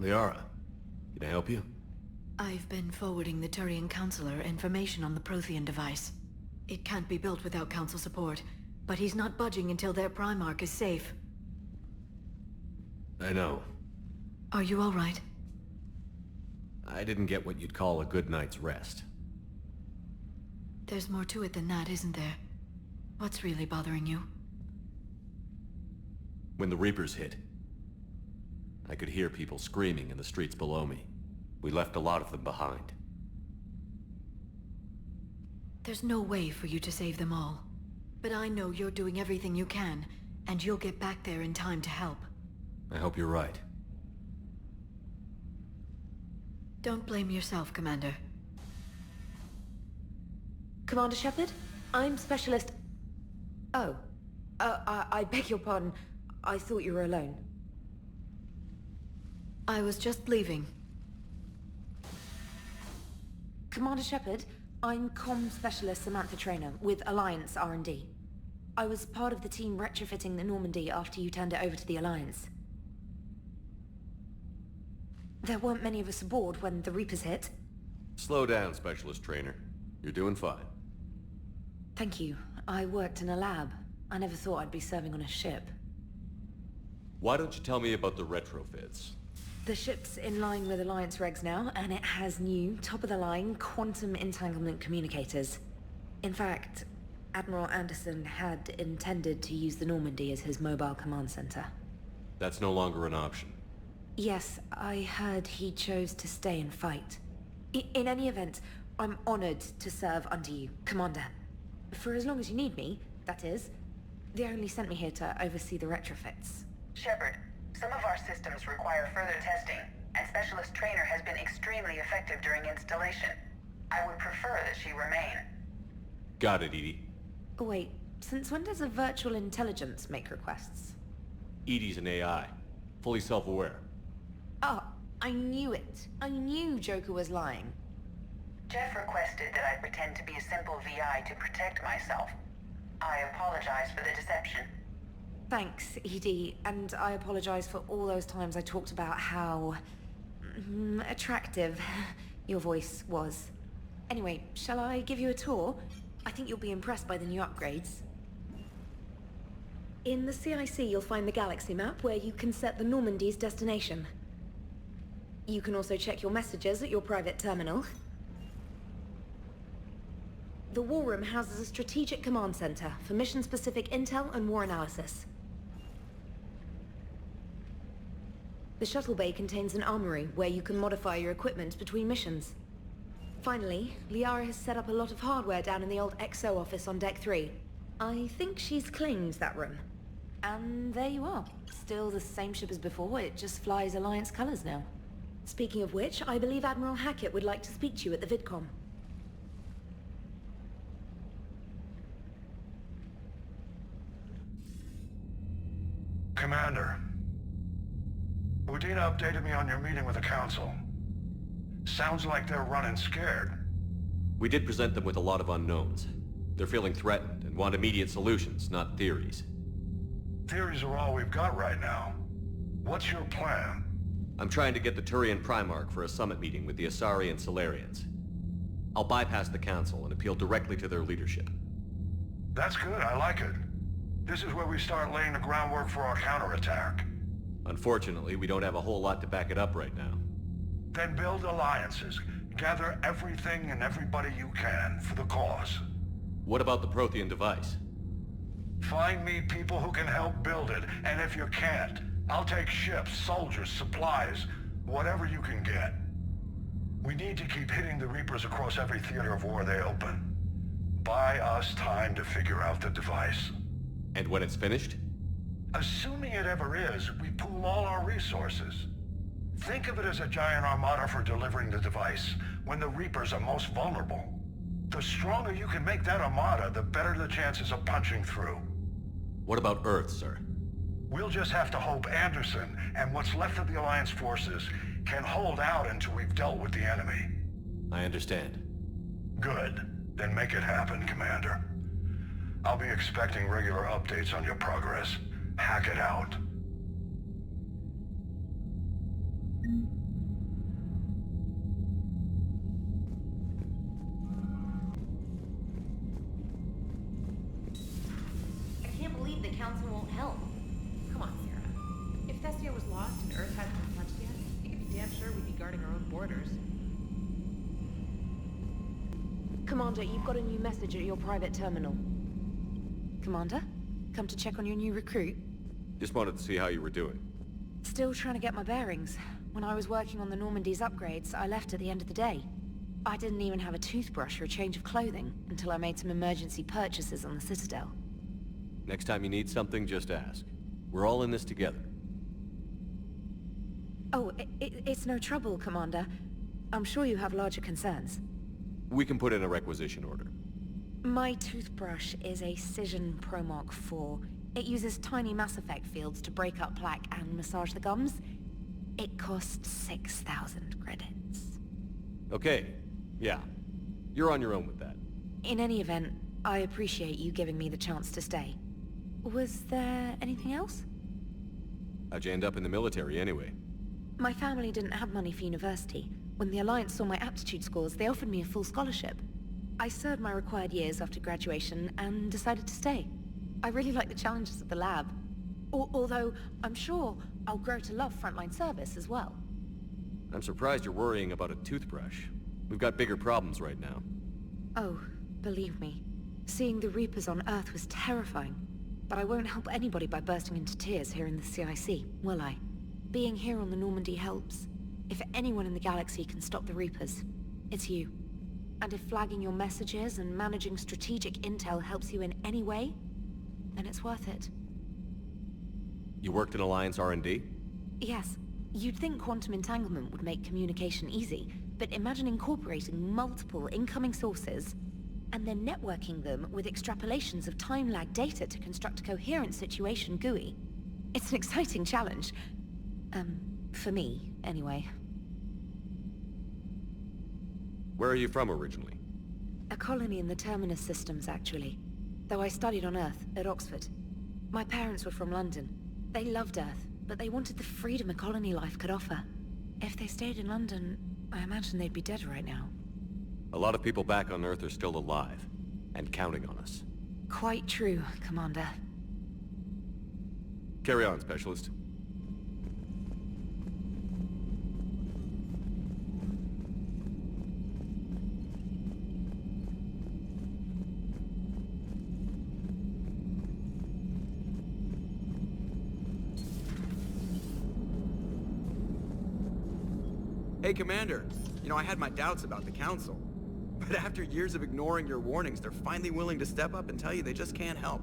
Liara, can I help you? I've been forwarding the Turian Counselor information on the Prothean device. It can't be built without Council support, but he's not budging until their Primarch is safe. I know. Are you all right? I didn't get what you'd call a good night's rest. There's more to it than that, isn't there? What's really bothering you? When the Reapers hit, I could hear people screaming in the streets below me. We left a lot of them behind. There's no way for you to save them all. But I know you're doing everything you can, and you'll get back there in time to help. I hope you're right. Don't blame yourself, Commander. Commander Shepard? I'm Specialist... Oh. I beg your pardon. I thought you were alone. I was just leaving. Commander Shepard, I'm Comm Specialist Samantha Traynor with Alliance R&D. I was part of the team retrofitting the Normandy after you turned it over to the Alliance. There weren't many of us aboard when the Reapers hit. Slow down, Specialist Trainer. You're doing fine. Thank you. I worked in a lab. I never thought I'd be serving on a ship. Why don't you tell me about the retrofits? The ship's in line with Alliance regs now, and it has new, top-of-the-line, quantum entanglement communicators. In fact, Admiral Anderson had intended to use the Normandy as his mobile command center. That's no longer an option. Yes, I heard he chose to stay and fight. In any event, I'm honored to serve under you, Commander. For as long as you need me, that is. They only sent me here to oversee the retrofits. Shepard, some of our systems require further testing, and Specialist Trainer has been extremely effective during installation. I would prefer that she remain. Got it, Edie. Oh, wait, since when does a virtual intelligence make requests? Edie's an AI. Fully self-aware. Oh, I knew it. I knew Joker was lying. Jeff requested that I pretend to be a simple VI to protect myself. I apologize for the deception. Thanks, Edie, and I apologize for all those times I talked about how... attractive your voice was. Anyway, shall I give you a tour? I think you'll be impressed by the new upgrades. In the CIC, you'll find the galaxy map where you can set the Normandy's destination. You can also check your messages at your private terminal. The War Room houses a strategic command center for mission-specific intel and war analysis. The shuttle bay contains an armory where you can modify your equipment between missions. Finally, Liara has set up a lot of hardware down in the old XO office on Deck 3. I think she's claimed that room. And there you are. Still the same ship as before, it just flies Alliance colors now. Speaking of which, I believe Admiral Hackett would like to speak to you at the VidCom. Commander, Udina updated me on your meeting with the Council. Sounds like they're running scared. We did present them with a lot of unknowns. They're feeling threatened and want immediate solutions, not theories. Theories are all we've got right now. What's your plan? I'm trying to get the Turian Primarch for a summit meeting with the Asari and Solarians. I'll bypass the Council and appeal directly to their leadership. That's good, I like it. This is where we start laying the groundwork for our counterattack. Unfortunately, we don't have a whole lot to back it up right now. Then build alliances. Gather everything and everybody you can for the cause. What about the Prothean device? Find me people who can help build it, and if you can't, I'll take ships, soldiers, supplies, whatever you can get. We need to keep hitting the Reapers across every theater of war they open. Buy us time to figure out the device. And when it's finished? Assuming it ever is, we pool all our resources. Think of it as a giant armada for delivering the device, when the Reapers are most vulnerable. The stronger you can make that armada, the better the chances of punching through. What about Earth, sir? We'll just have to hope Anderson, and what's left of the Alliance forces, can hold out until we've dealt with the enemy. I understand. Good. Then make it happen, Commander. I'll be expecting regular updates on your progress. Hack it out. I can't believe the council won't help. Come on, Sarah. If Thestia was lost and Earth hadn't been touched yet, you can be damn sure we'd be guarding our own borders. Commander, you've got a new message at your private terminal. Commander? Come to check on your new recruit? Just wanted to see how you were doing. Still trying to get my bearings. When I was working on the Normandy's upgrades, I left at the end of the day. I didn't even have a toothbrush or a change of clothing until I made some emergency purchases on the Citadel. Next time you need something, just ask. We're all in this together. Oh, it's no trouble, Commander. I'm sure you have larger concerns. We can put in a requisition order. My toothbrush is a Cision Pro Mark 4. It uses tiny Mass Effect fields to break up plaque and massage the gums. It costs 6,000 credits. Okay, yeah. You're on your own with that. In any event, I appreciate you giving me the chance to stay. Was there anything else? How'd you end up in the military anyway? My family didn't have money for university. When the Alliance saw my aptitude scores, they offered me a full scholarship. I served my required years after graduation and decided to stay. I really like the challenges of the lab. Although, I'm sure I'll grow to love frontline service as well. I'm surprised you're worrying about a toothbrush. We've got bigger problems right now. Oh, believe me. Seeing the Reapers on Earth was terrifying. But I won't help anybody by bursting into tears here in the CIC, will I? Being here on the Normandy helps. If anyone in the galaxy can stop the Reapers, it's you. And if flagging your messages and managing strategic intel helps you in any way, then it's worth it. You worked in Alliance R&D? Yes. You'd think quantum entanglement would make communication easy, but imagine incorporating multiple incoming sources and then networking them with extrapolations of time-lag data to construct a coherent situation GUI. It's an exciting challenge. For me, anyway. Where are you from originally? A colony in the Terminus systems, actually. Though I studied on Earth, at Oxford. My parents were from London. They loved Earth, but they wanted the freedom a colony life could offer. If they stayed in London, I imagine they'd be dead right now. A lot of people back on Earth are still alive, and counting on us. Quite true, Commander. Carry on, Specialist. Hey, Commander. You know, I had my doubts about the Council. But after years of ignoring your warnings, they're finally willing to step up and tell you they just can't help.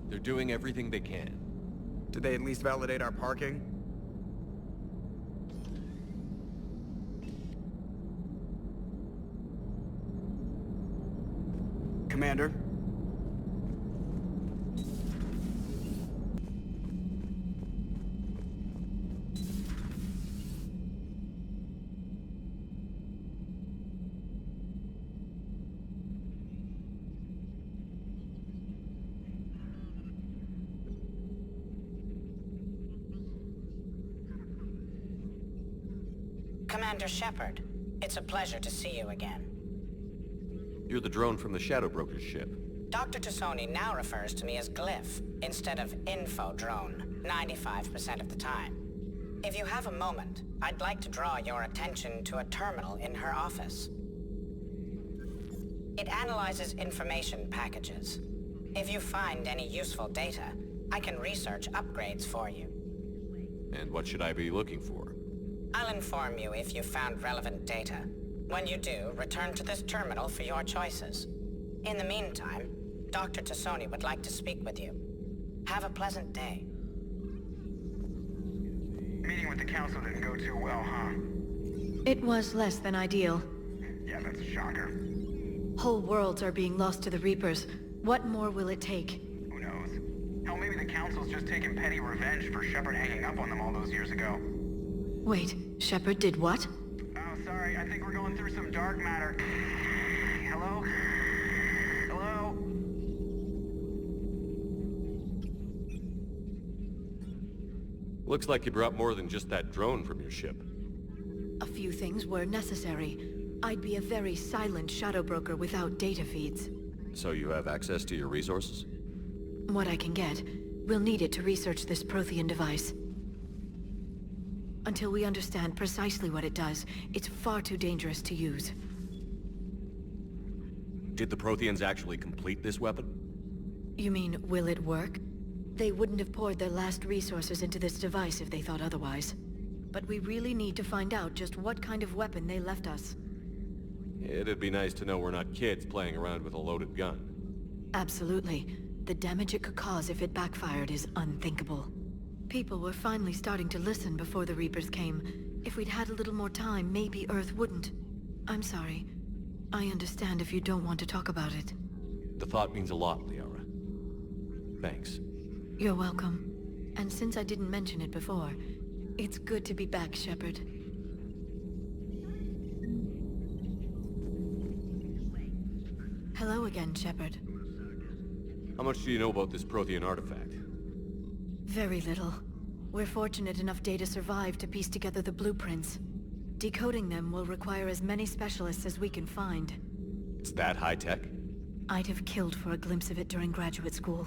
They're doing everything they can. Did they at least validate our parking? Commander? Commander Shepard, it's a pleasure to see you again. You're the drone from the Shadow Broker's ship. Dr. Tassoni now refers to me as Glyph instead of Info Drone, 95% of the time. If you have a moment, I'd like to draw your attention to a terminal in her office. It analyzes information packages. If you find any useful data, I can research upgrades for you. And what should I be looking for? I'll inform you if you've found relevant data. When you do, return to this terminal for your choices. In the meantime, Dr. Tassoni would like to speak with you. Have a pleasant day. Meeting with the Council didn't go too well, huh? It was less than ideal. Yeah, that's a shocker. Whole worlds are being lost to the Reapers. What more will it take? Who knows? Hell, maybe the Council's just taking petty revenge for Shepard hanging up on them all those years ago. Wait, Shepard did what? Oh, sorry, I think we're going through some dark matter. Hello? Hello? Looks like you brought more than just that drone from your ship. A few things were necessary. I'd be a very silent shadow broker without data feeds. So you have access to your resources? What I can get. We'll need it to research this Prothean device. Until we understand precisely what it does, it's far too dangerous to use. Did the Protheans actually complete this weapon? You mean, will it work? They wouldn't have poured their last resources into this device if they thought otherwise. But we really need to find out just what kind of weapon they left us. It'd be nice to know we're not kids playing around with a loaded gun. Absolutely. The damage it could cause if it backfired is unthinkable. People were finally starting to listen before the Reapers came. If we'd had a little more time, maybe Earth wouldn't. I'm sorry. I understand if you don't want to talk about it. The thought means a lot, Liara. Thanks. You're welcome. And since I didn't mention it before, it's good to be back, Shepard. Hello again, Shepard. How much do you know about this Prothean artifact? Very little. We're fortunate enough Data survived to piece together the blueprints. Decoding them will require as many specialists as we can find. It's that high-tech? I'd have killed for a glimpse of it during graduate school.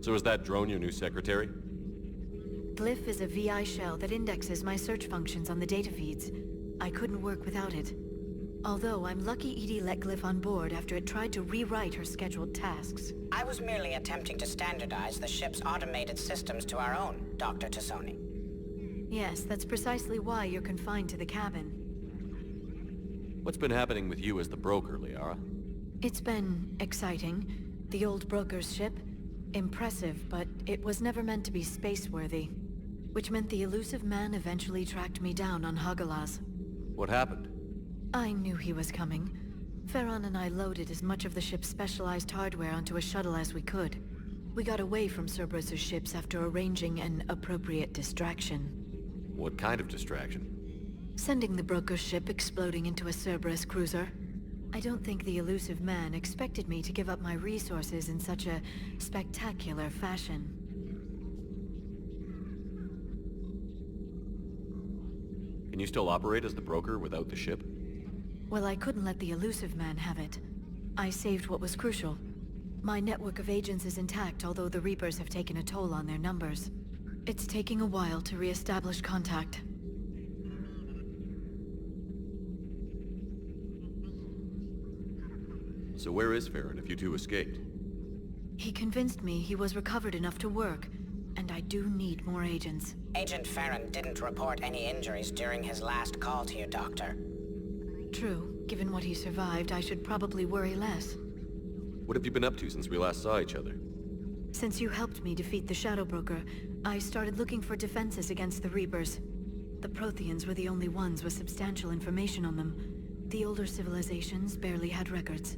So is that drone your new secretary? Glyph is a VI shell that indexes my search functions on the data feeds. I couldn't work without it. Although I'm lucky Edie let Glyph on board after it tried to rewrite her scheduled tasks. I was merely attempting to standardize the ship's automated systems to our own, Dr. Tassoni. Yes, that's precisely why you're confined to the cabin. What's been happening with you as the broker, Liara? It's been exciting. The old broker's ship, impressive, but it was never meant to be space-worthy. Which meant the elusive man eventually tracked me down on Hagalaz. What happened? I knew he was coming. Farron and I loaded as much of the ship's specialized hardware onto a shuttle as we could. We got away from Cerberus' ships after arranging an appropriate distraction. What kind of distraction? Sending the broker's ship exploding into a Cerberus cruiser. I don't think the elusive man expected me to give up my resources in such a spectacular fashion. Can you still operate as the broker without the ship? Well, I couldn't let the elusive man have it. I saved what was crucial. My network of agents is intact, although the Reapers have taken a toll on their numbers. It's taking a while to re-establish contact. So where is Farron if you two escaped? He convinced me he was recovered enough to work, and I do need more agents. Agent Farron didn't report any injuries during his last call to you, Doctor. True. Given what he survived, I should probably worry less. What have you been up to since we last saw each other? Since you helped me defeat the Shadow Broker, I started looking for defenses against the Reapers. The Protheans were the only ones with substantial information on them. The older civilizations barely had records.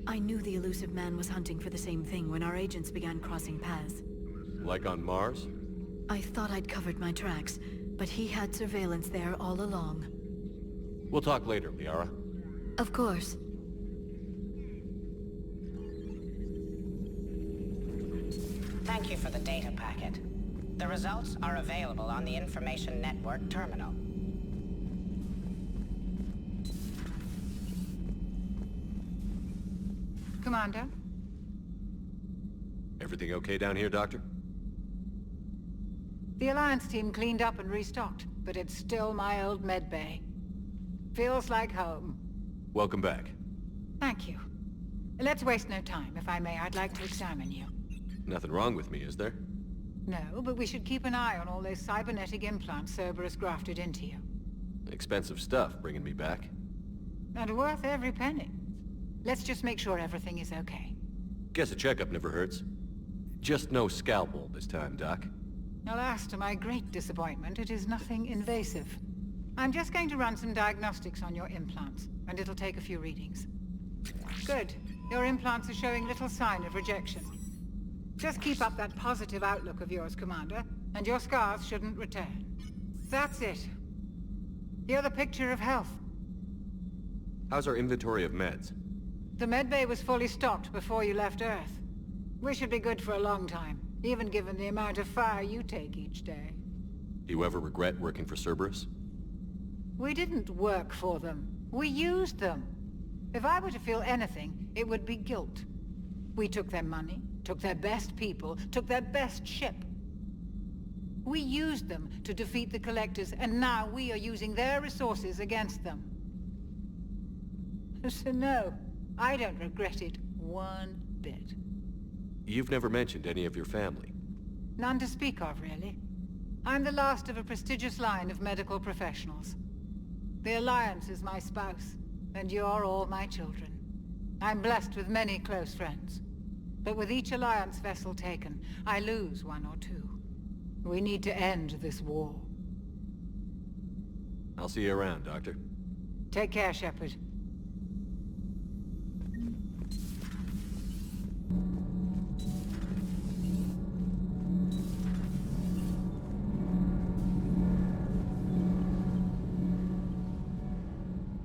I knew the elusive man was hunting for the same thing when our agents began crossing paths. Like on Mars? I thought I'd covered my tracks, but he had surveillance there all along. We'll talk later, Liara. Of course. Thank you for the data packet. The results are available on the Information Network terminal. Commander? Everything okay down here, Doctor? The Alliance team cleaned up and restocked, but it's still my old medbay. Feels like home. Welcome back. Thank you. Let's waste no time. If I may, I'd like to examine you. Nothing wrong with me, is there? No, but we should keep an eye on all those cybernetic implants Cerberus grafted into you. Expensive stuff bringing me back. And worth every penny. Let's just make sure everything is okay. Guess a checkup never hurts. Just no scalpel this time, Doc. Alas, to my great disappointment, it is nothing invasive. I'm just going to run some diagnostics on your implants, and it'll take a few readings. Good. Your implants are showing little sign of rejection. Just keep up that positive outlook of yours, Commander, and your scars shouldn't return. That's it. You're the picture of health. How's our inventory of meds? The medbay was fully stocked before you left Earth. We should be good for a long time, even given the amount of fire you take each day. You ever regret working for Cerberus? We didn't work for them. We used them. If I were to feel anything, it would be guilt. We took their money, took their best people, took their best ship. We used them to defeat the Collectors, and now we are using their resources against them. So no, I don't regret it one bit. You've never mentioned any of your family. None to speak of, really. I'm the last of a prestigious line of medical professionals. The Alliance is my spouse, and you're all my children. I'm blessed with many close friends. But with each Alliance vessel taken, I lose one or two. We need to end this war. I'll see you around, Doctor. Take care, Shepard.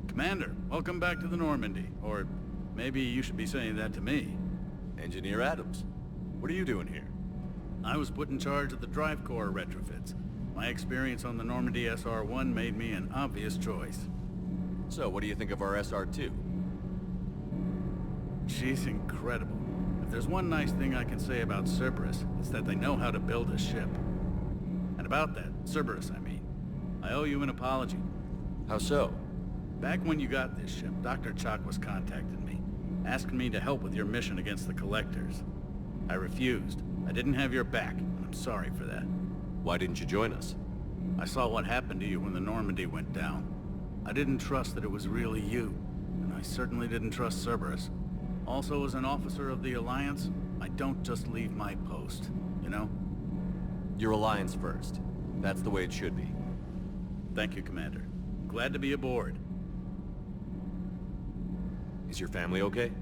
Commander, welcome back to the Normandy. Or maybe you should be saying that to me. Engineer Adams, what are you doing here? I was put in charge of the drive core retrofits. My experience on the Normandy SR-1 made me an obvious choice. So, what do you think of our SR-2? She's incredible. If there's one nice thing I can say about Cerberus, it's that they know how to build a ship. And about that, Cerberus, I mean, I owe you an apology. How so? Back when you got this ship, Dr. Chakwas contacted me, asking me to help with your mission against the Collectors. I refused. I didn't have your back, and I'm sorry for that. Why didn't you join us? I saw what happened to you when the Normandy went down. I didn't trust that it was really you, and I certainly didn't trust Cerberus. Also, as an officer of the Alliance, I don't just leave my post, you know? Your Alliance first. That's the way it should be. Thank you, Commander. Glad to be aboard. Is your family okay?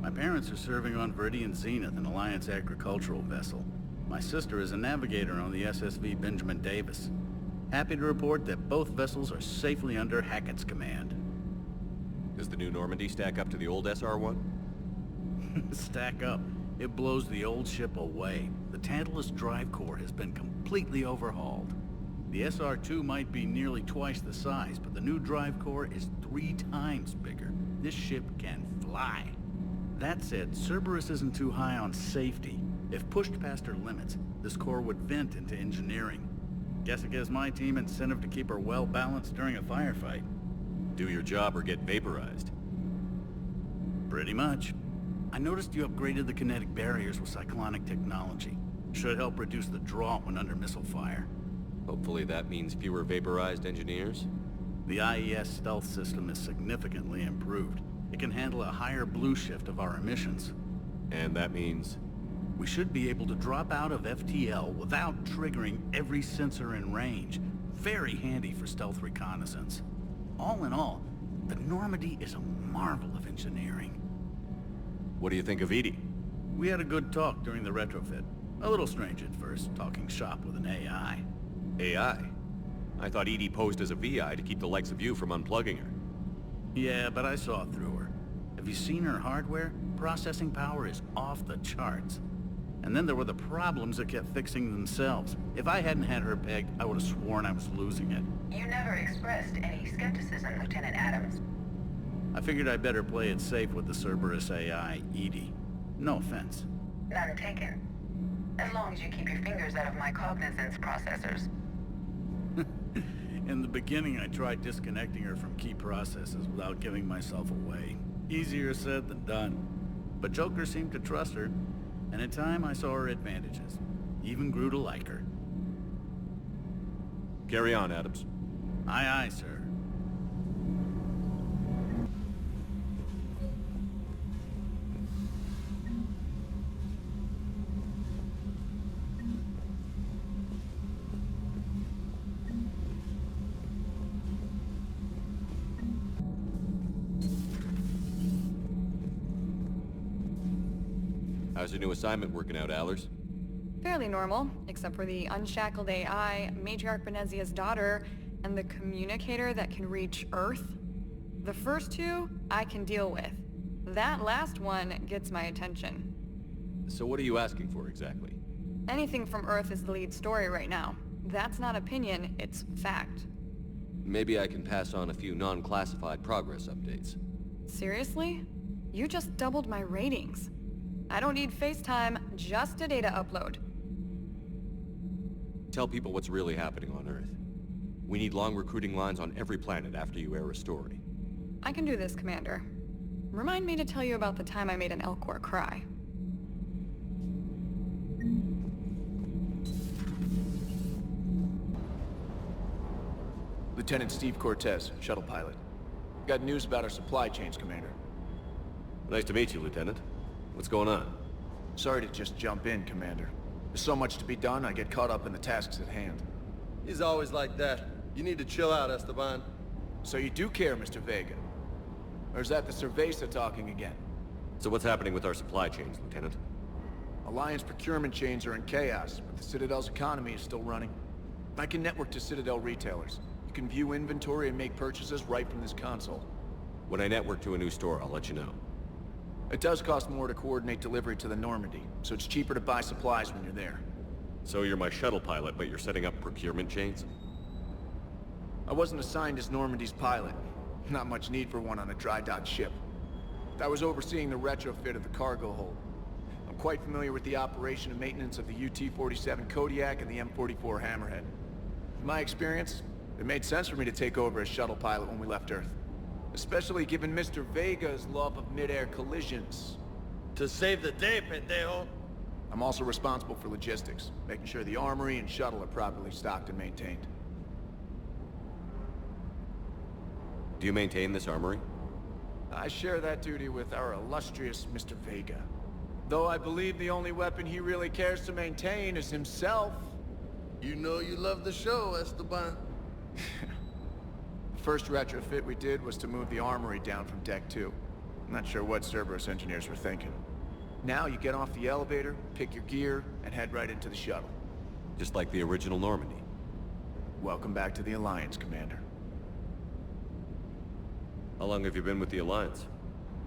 My parents are serving on Viridian Zenith, an Alliance agricultural vessel. My sister is a navigator on the SSV Benjamin Davis. Happy to report that both vessels are safely under Hackett's command. Does the new Normandy stack up to the old SR-1? Stack up. It blows the old ship away. The Tantalus drive core has been completely overhauled. The SR-2 might be nearly twice the size, but the new drive core is 3 times bigger. This ship can fly. That said, Cerberus isn't too high on safety. If pushed past her limits, this core would vent into engineering. Guess it gives my team incentive to keep her well balanced during a firefight. Do your job or get vaporized. Pretty much. I noticed you upgraded the kinetic barriers with cyclonic technology. Should help reduce the draw when under missile fire. Hopefully that means fewer vaporized engineers? The IES stealth system is significantly improved. It can handle a higher blue shift of our emissions. And that means? We should be able to drop out of FTL without triggering every sensor in range. Very handy for stealth reconnaissance. All in all, the Normandy is a marvel of engineering. What do you think of Edie? We had a good talk during the retrofit. A little strange at first, talking shop with an AI. AI? I thought Edie posed as a VI to keep the likes of you from unplugging her. Yeah, but I saw through her. Have you seen her hardware? Processing power is off the charts. And then there were the problems that kept fixing themselves. If I hadn't had her pegged, I would have sworn I was losing it. You never expressed any skepticism, Lieutenant Adams. I figured I'd better play it safe with the Cerberus AI, Edie. No offense. None taken. As long as you keep your fingers out of my cognizance processors. In the beginning, I tried disconnecting her from key processes without giving myself away. Easier said than done. But Joker seemed to trust her, and in time I saw her advantages. Even grew to like her. Carry on, Adams. Aye, aye, sir. How's your new assignment working out, Allers? Fairly normal, except for the unshackled AI, Matriarch Benezia's daughter, and the communicator that can reach Earth. The first two, I can deal with. That last one gets my attention. So what are you asking for, exactly? Anything from Earth is the lead story right now. That's not opinion, it's fact. Maybe I can pass on a few non-classified progress updates. Seriously? You just doubled my ratings. I don't need FaceTime, just a data upload. Tell people what's really happening on Earth. We need long recruiting lines on every planet after you air a story. I can do this, Commander. Remind me to tell you about the time I made an Elcor cry. Lieutenant Steve Cortez, shuttle pilot. Got news about our supply chains, Commander. Nice to meet you, Lieutenant. What's going on? Sorry to just jump in, Commander. There's so much to be done, I get caught up in the tasks at hand. He's always like that. You need to chill out, Esteban. So you do care, Mr. Vega? Or is that the Cerveza talking again? So what's happening with our supply chains, Lieutenant? Alliance procurement chains are in chaos, but the Citadel's economy is still running. I can network to Citadel retailers. You can view inventory and make purchases right from this console. When I network to a new store, I'll let you know. It does cost more to coordinate delivery to the Normandy, so it's cheaper to buy supplies when you're there. So you're my shuttle pilot, but you're setting up procurement chains? I wasn't assigned as Normandy's pilot. Not much need for one on a dry dock ship. I was overseeing the retrofit of the cargo hold. I'm quite familiar with the operation and maintenance of the UT-47 Kodiak and the M44 Hammerhead. In my experience, it made sense for me to take over as shuttle pilot when we left Earth. Especially given Mr. Vega's love of mid-air collisions. To save the day, pendejo. I'm also responsible for logistics, making sure the armory and shuttle are properly stocked and maintained. Do you maintain this armory? I share that duty with our illustrious Mr. Vega. Though I believe the only weapon he really cares to maintain is himself. You know you love the show, Esteban. The first retrofit we did was to move the armory down from Deck 2. I'm not sure what Cerberus engineers were thinking. Now you get off the elevator, pick your gear, and head right into the shuttle. Just like the original Normandy. Welcome back to the Alliance, Commander. How long have you been with the Alliance?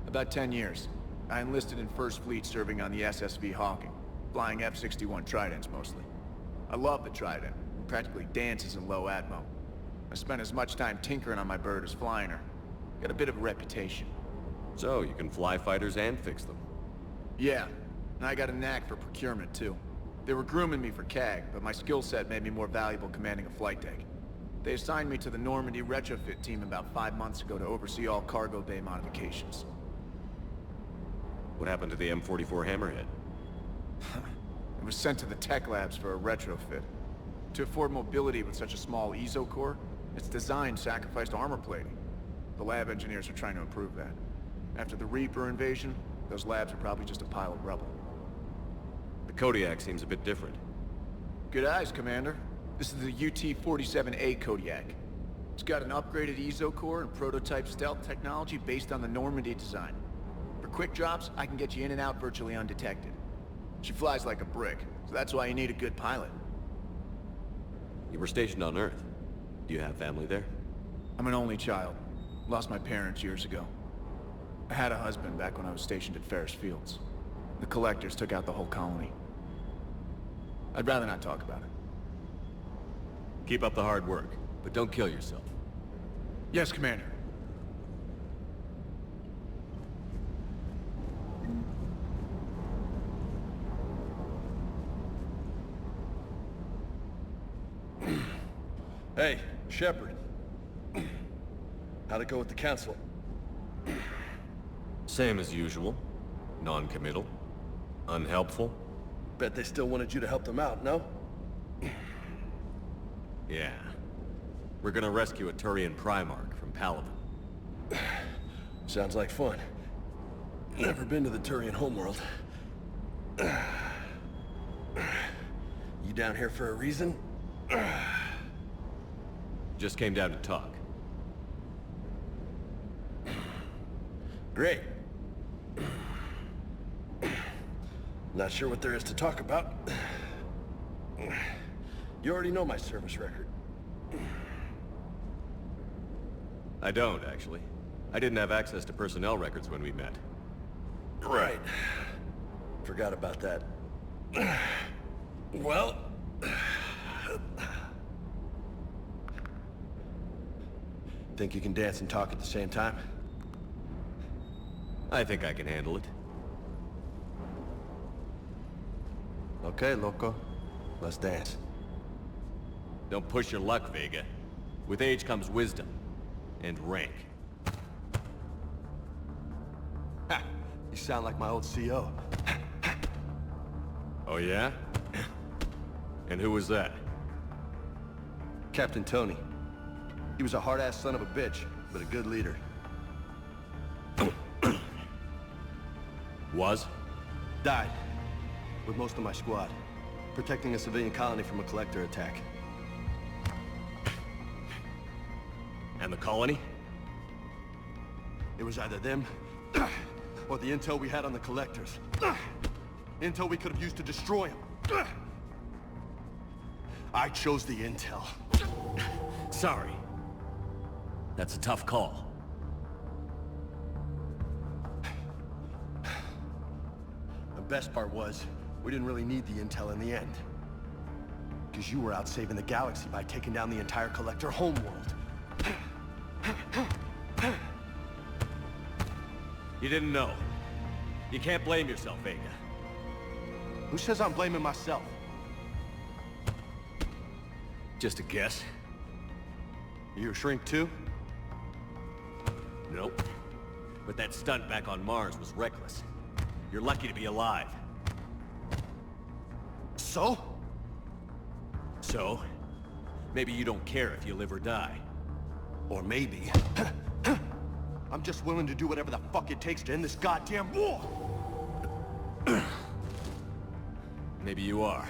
About 10 years. I enlisted in First Fleet serving on the SSV Hawking, flying F-61 Tridents mostly. I love the Trident. It practically dances in low atmo. I spent as much time tinkering on my bird as flying her. Got a bit of a reputation. So, you can fly fighters and fix them? Yeah, and I got a knack for procurement too. They were grooming me for CAG, but my skill set made me more valuable commanding a flight deck. They assigned me to the Normandy retrofit team about 5 months ago to oversee all cargo bay modifications. What happened to the M44 Hammerhead? It was sent to the tech labs for a retrofit. To afford mobility with such a small ESO core, its design sacrificed armor plating. The lab engineers are trying to improve that. After the Reaper invasion, those labs are probably just a pile of rubble. The Kodiak seems a bit different. Good eyes, Commander. This is the UT-47A Kodiak. It's got an upgraded ESO core and prototype stealth technology based on the Normandy design. For quick drops, I can get you in and out virtually undetected. She flies like a brick, so that's why you need a good pilot. You were stationed on Earth. Do you have family there? I'm an only child. Lost my parents years ago. I had a husband back when I was stationed at Ferris Fields. The Collectors took out the whole colony. I'd rather not talk about it. Keep up the hard work, but don't kill yourself. Yes, Commander. Hey, Shepard. How'd it go with the Council? Same as usual. Non-committal. Unhelpful. Bet they still wanted you to help them out, no? Yeah. We're gonna rescue a Turian Primarch from Paladin. Sounds like fun. Never been to the Turian homeworld. You down here for a reason? Just came down to talk. Great. Not sure what there is to talk about. You already know my service record. I don't, actually. I didn't have access to personnel records when we met. Right. Forgot about that. Well, Think you can dance and talk at the same time? I think I can handle it. Okay, loco. Let's dance. Don't push your luck, Vega. With age comes wisdom. And rank. Ha! You sound like my old CO. Oh yeah? And who was that? Captain Tony. He was a hard-ass son of a bitch, but a good leader. Was? Died. With most of my squad. Protecting a civilian colony from a collector attack. And the colony? It was either them, or the intel we had on the collectors. Intel we could have used to destroy them. I chose the intel. Sorry. That's a tough call. The best part was, we didn't really need the intel in the end. Because you were out saving the galaxy by taking down the entire collector homeworld. You didn't know. You can't blame yourself, Vega. Who says I'm blaming myself? Just a guess. You a shrink too? Nope. But that stunt back on Mars was reckless. You're lucky to be alive. So? So? Maybe you don't care if you live or die. Or maybe... I'm just willing to do whatever the fuck it takes to end this goddamn war! Maybe you are.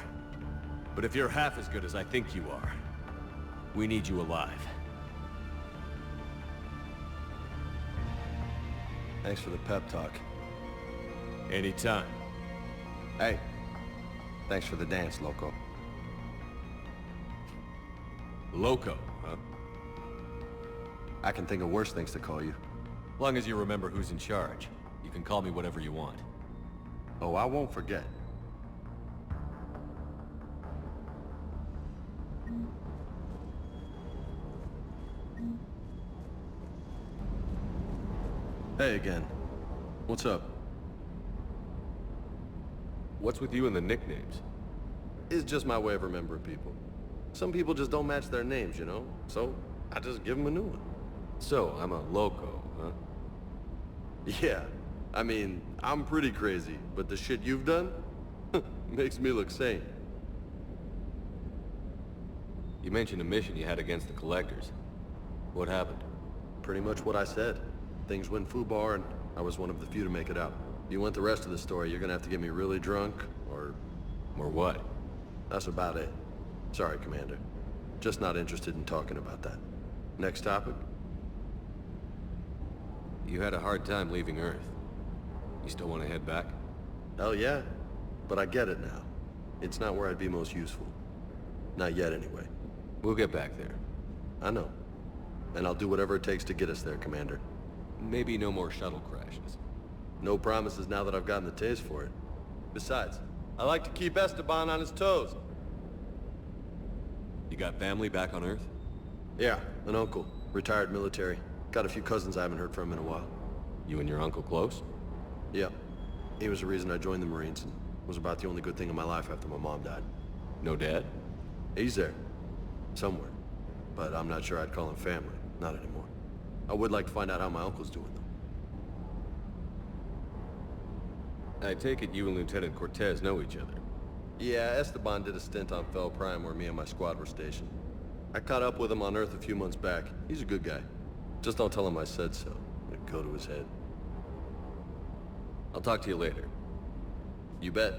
But if you're half as good as I think you are, we need you alive. Thanks for the pep talk. Anytime. Hey, thanks for the dance, loco. Loco, huh? I can think of worse things to call you. Long as you remember who's in charge, you can call me whatever you want. Oh, I won't forget. Hey again. What's up? What's with you and the nicknames? It's just my way of remembering people. Some people just don't match their names, you know? So, I just give them a new one. So, I'm a loco, huh? Yeah. I mean, I'm pretty crazy, but the shit you've done makes me look sane. You mentioned a mission you had against the Collectors. What happened? Pretty much what I said. Things went foobar, and I was one of the few to make it out. If you want the rest of the story, you're gonna have to get me really drunk, or... Or what? That's about it. Sorry, Commander. Just not interested in talking about that. Next topic? You had a hard time leaving Earth. You still want to head back? Hell yeah. But I get it now. It's not where I'd be most useful. Not yet, anyway. We'll get back there. I know. And I'll do whatever it takes to get us there, Commander. Maybe no more shuttle crashes. No promises now that I've gotten the taste for it. Besides, I like to keep Esteban on his toes. You got family back on Earth? Yeah, an uncle. Retired military. Got a few cousins I haven't heard from in a while. You and your uncle close? Yep. He was the reason I joined the Marines and was about the only good thing in my life after my mom died. No dad? He's there. Somewhere. But I'm not sure I'd call him family. Not anymore. I would like to find out how my uncle's doing, though. I take it you and Lieutenant Cortez know each other. Yeah, Esteban did a stint on Fel Prime where me and my squad were stationed. I caught up with him on Earth a few months back. He's a good guy. Just don't tell him I said so. It'd go to his head. I'll talk to you later. You bet.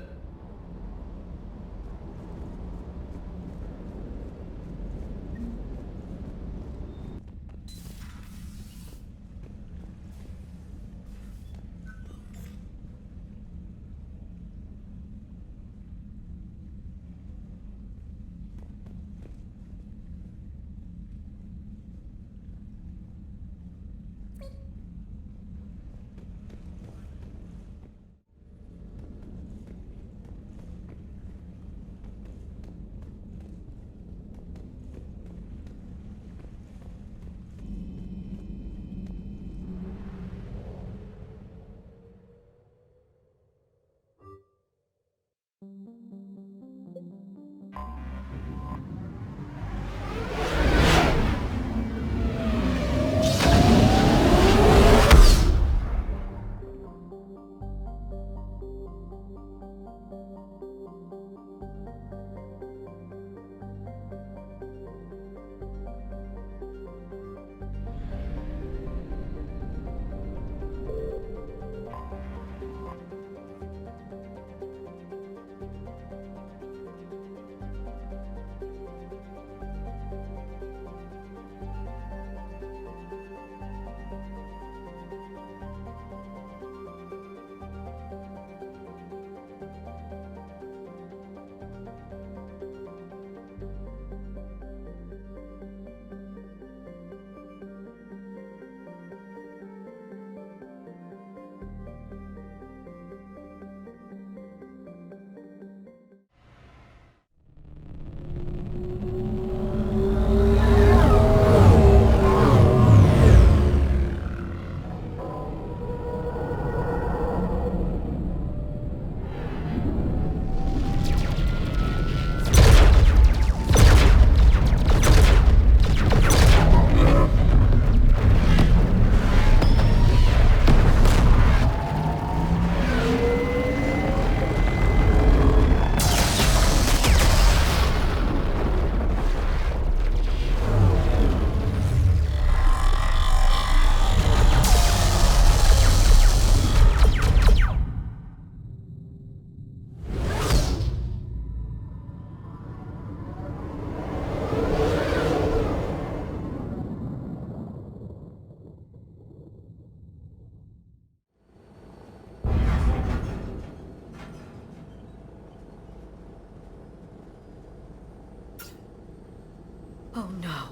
Oh no.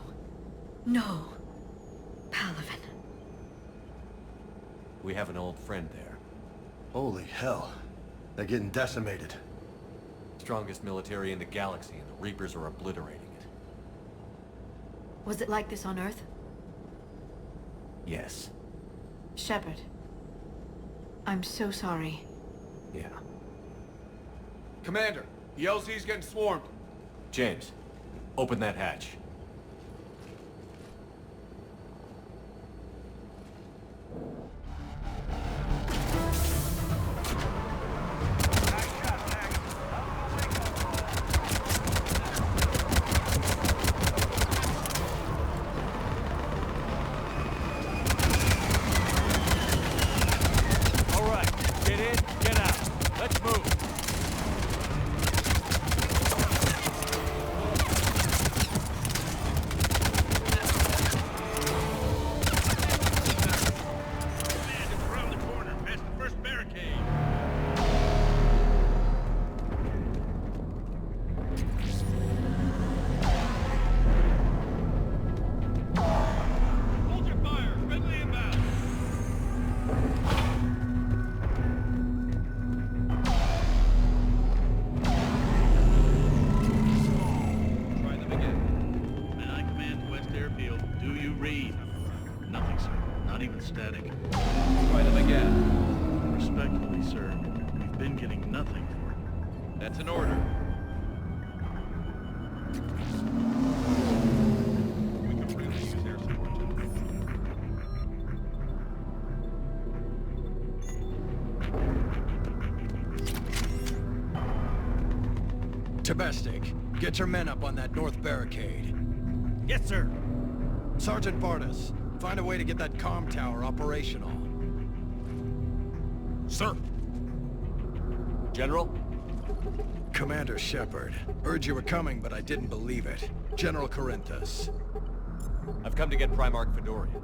No. Palaven. We have an old friend there. Holy hell. They're getting decimated. Strongest military in the galaxy, and the Reapers are obliterating it. Was it like this on Earth? Yes. Shepard. I'm so sorry. Yeah. Commander, the LZ's getting swarmed. James, open that hatch. That's an order. Domestic, get your men up on that north barricade. Yes, sir. Sergeant Bartis, find a way to get that comm tower operational. Sir. General? Commander Shepard. Heard you were coming, but I didn't believe it. General Corinthus. I've come to get Primarch Fedorian.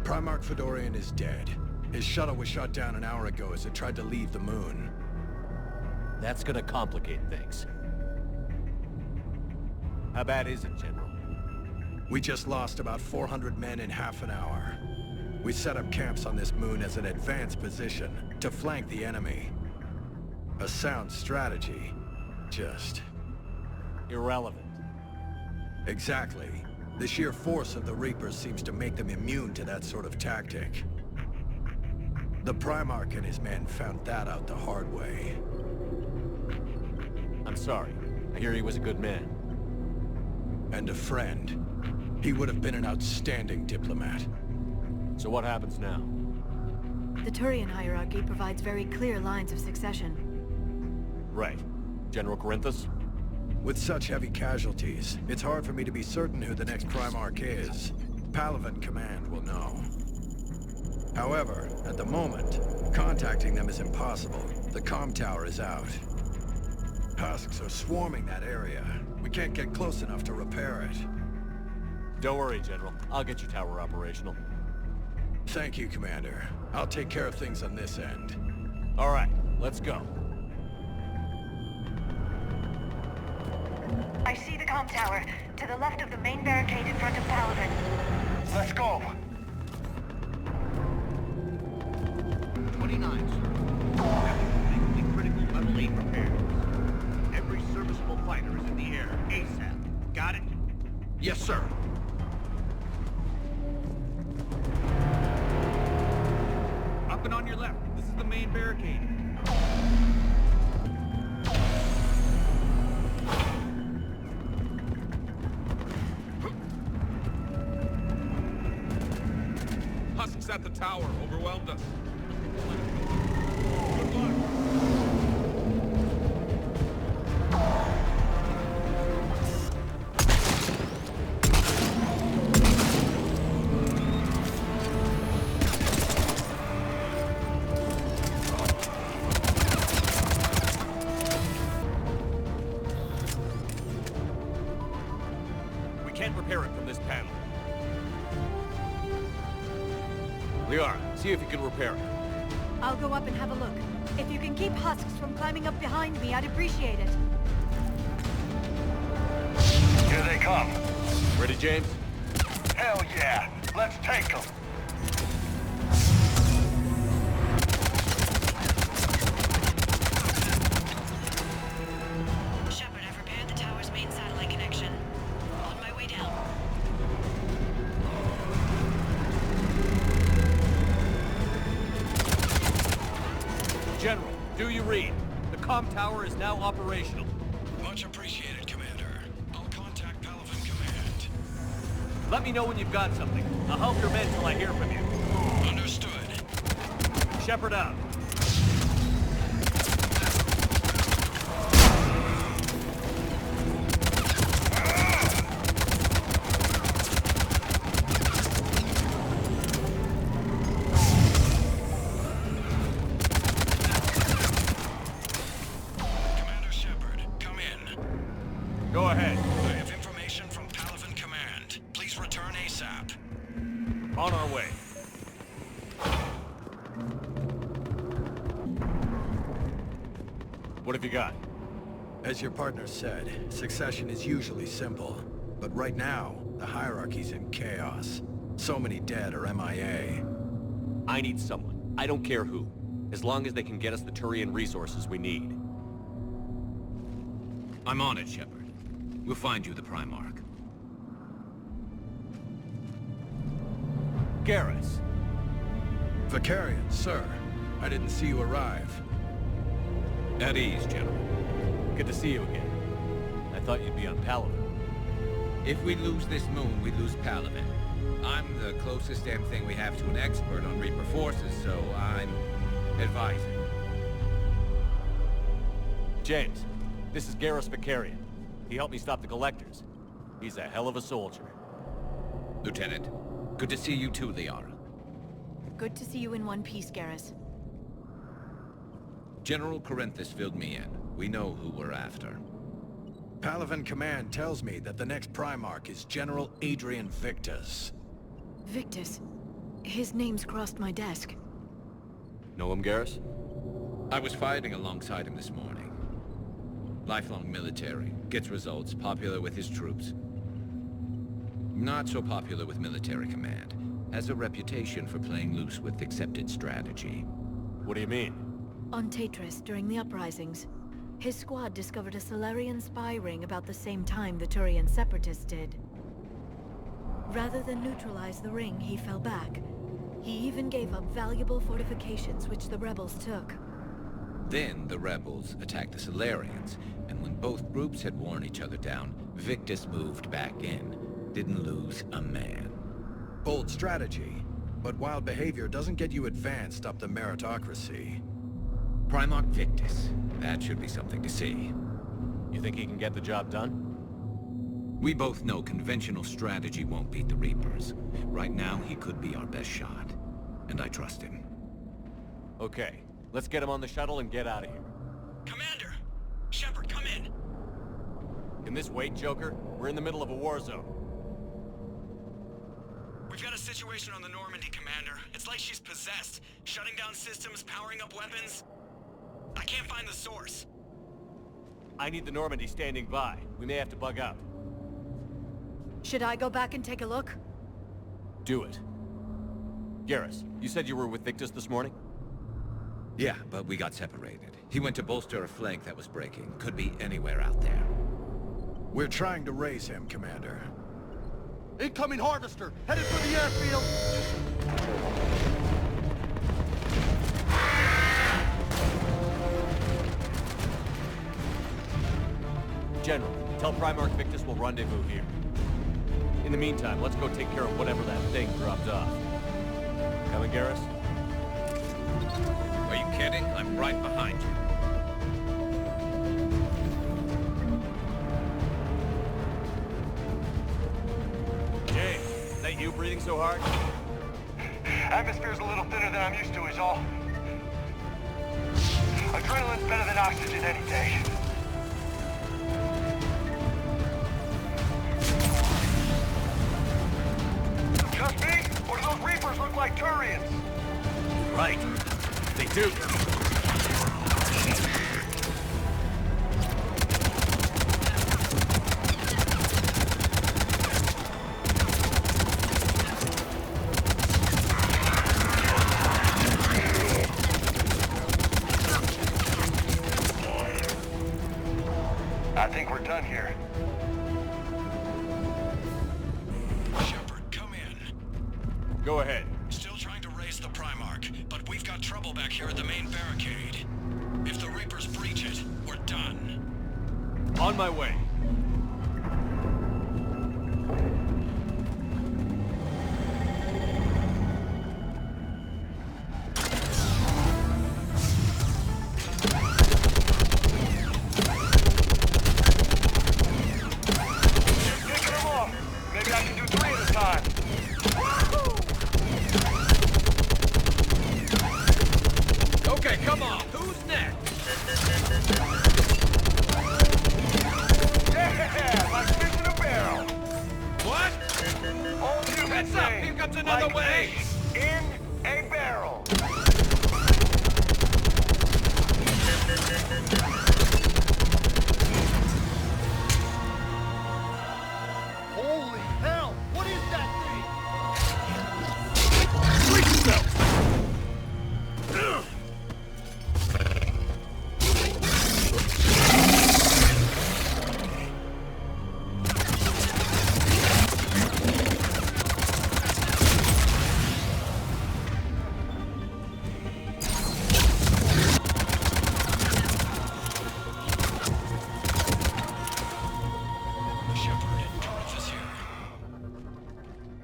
Primarch Fedorian is dead. His shuttle was shot down an hour ago as it tried to leave the moon. That's gonna complicate things. How bad is it, General? We just lost about 400 men in half an hour. We set up camps on this moon as an advanced position to flank the enemy. A sound strategy. Just... irrelevant. Exactly. The sheer force of the Reapers seems to make them immune to that sort of tactic. The Primarch and his men found that out the hard way. I'm sorry. I hear he was a good man. And a friend. He would have been an outstanding diplomat. So what happens now? The Turian hierarchy provides very clear lines of succession. Right. General Corinthus? With such heavy casualties, it's hard for me to be certain who the next Primarch is. Palaven Command will know. However, at the moment, contacting them is impossible. The comm tower is out. Husks are swarming that area. We can't get close enough to repair it. Don't worry, General. I'll get your tower operational. Thank you, Commander. I'll take care of things on this end. All right, let's go. I see the comm tower, to the left of the main barricade in front of Palaven. Let's go! 29, sir. Absolutely critical level 8 repairs. Every serviceable fighter is in the air, ASAP. Got it? Yes, sir. Up and on your left. This is the main barricade. Husks at the tower overwhelmed us. Good luck. Repair it from this panel. Liara, see if you can repair it. I'll go up and have a look. If you can keep husks from climbing up behind me, I'd appreciate it. Here they come. Ready, James? Hell yeah. Let's take them. Shepard, I've repaired the tower's main satellite connection. On my way down. General, do you read? The comm tower is now operational. Much appreciated, Commander. I'll contact Palaven Command. Let me know when you've got something. I'll help your men till I hear from you. Understood. Shepard out. Commander Shepard, come in. Go ahead. I have information from Palaven Command. Please return ASAP. On our way. What have you got? As your partner said, succession is usually simple. But right now, the hierarchy's in chaos. So many dead or MIA. I need someone. I don't care who. As long as they can get us the Turian resources we need. I'm on it, Shepard. We'll find you the Primarch. Garrus. Vicarian, sir. I didn't see you arrive. At ease, General. Good to see you again. I thought you'd be on Palaven. If we lose this moon, we lose Palaven. I'm the closest damn thing we have to an expert on Reaper forces, so I'm advising. James, this is Garrus Vicarian. He helped me stop the Collectors. He's a hell of a soldier. Lieutenant, good to see you too, Liara. Good to see you in one piece, Garrus. General Corinthus filled me in. We know who we're after. Palaven Command tells me that the next Primarch is General Adrian Victus. Victus? His name's crossed my desk. Know him, Garrus? I was fighting alongside him this morning. Lifelong military, gets results, popular with his troops. Not so popular with military command. Has a reputation for playing loose with accepted strategy. What do you mean? On Tatris, during the uprisings, his squad discovered a Solarian spy ring about the same time the Turian separatists did. Rather than neutralize the ring, he fell back. He even gave up valuable fortifications which the rebels took. Then the rebels attacked the Solarians, and when both groups had worn each other down, Victus moved back in. Didn't lose a man. Bold strategy, but wild behavior doesn't get you advanced up the meritocracy. Primarch Victus. That should be something to see. You think he can get the job done? We both know conventional strategy won't beat the Reapers. Right now, he could be our best shot. And I trust him. Okay, let's get him on the shuttle and get out of here. Commander! Shepard, come in! Can this wait, Joker? We're in the middle of a war zone. We've got a situation on the Normandy, Commander. It's like she's possessed. Shutting down systems, powering up weapons. I can't find the source. I need the Normandy standing by. We may have to bug out. Should I go back and take a look? Do it. Garrus, you said you were with Victus this morning? Yeah, but we got separated. He went to bolster a flank that was breaking. Could be anywhere out there. We're trying to raise him, Commander. Incoming harvester! Headed for the airfield! General, tell Primarch Victus we'll rendezvous here. In the meantime, let's go take care of whatever that thing dropped off. Coming, Garrus? Are you kidding? I'm right behind you. James, is that you breathing so hard? Atmosphere's a little thinner than I'm used to is all. Adrenaline's better than oxygen any day. Just me? Or do those Reapers look like Turians? Right. They do. I think we're done here. Shepard, come in. Go ahead. Still trying to raise the Primarch, but we've got trouble back here at the main barricade. If the Reapers breach it, we're done. On my way.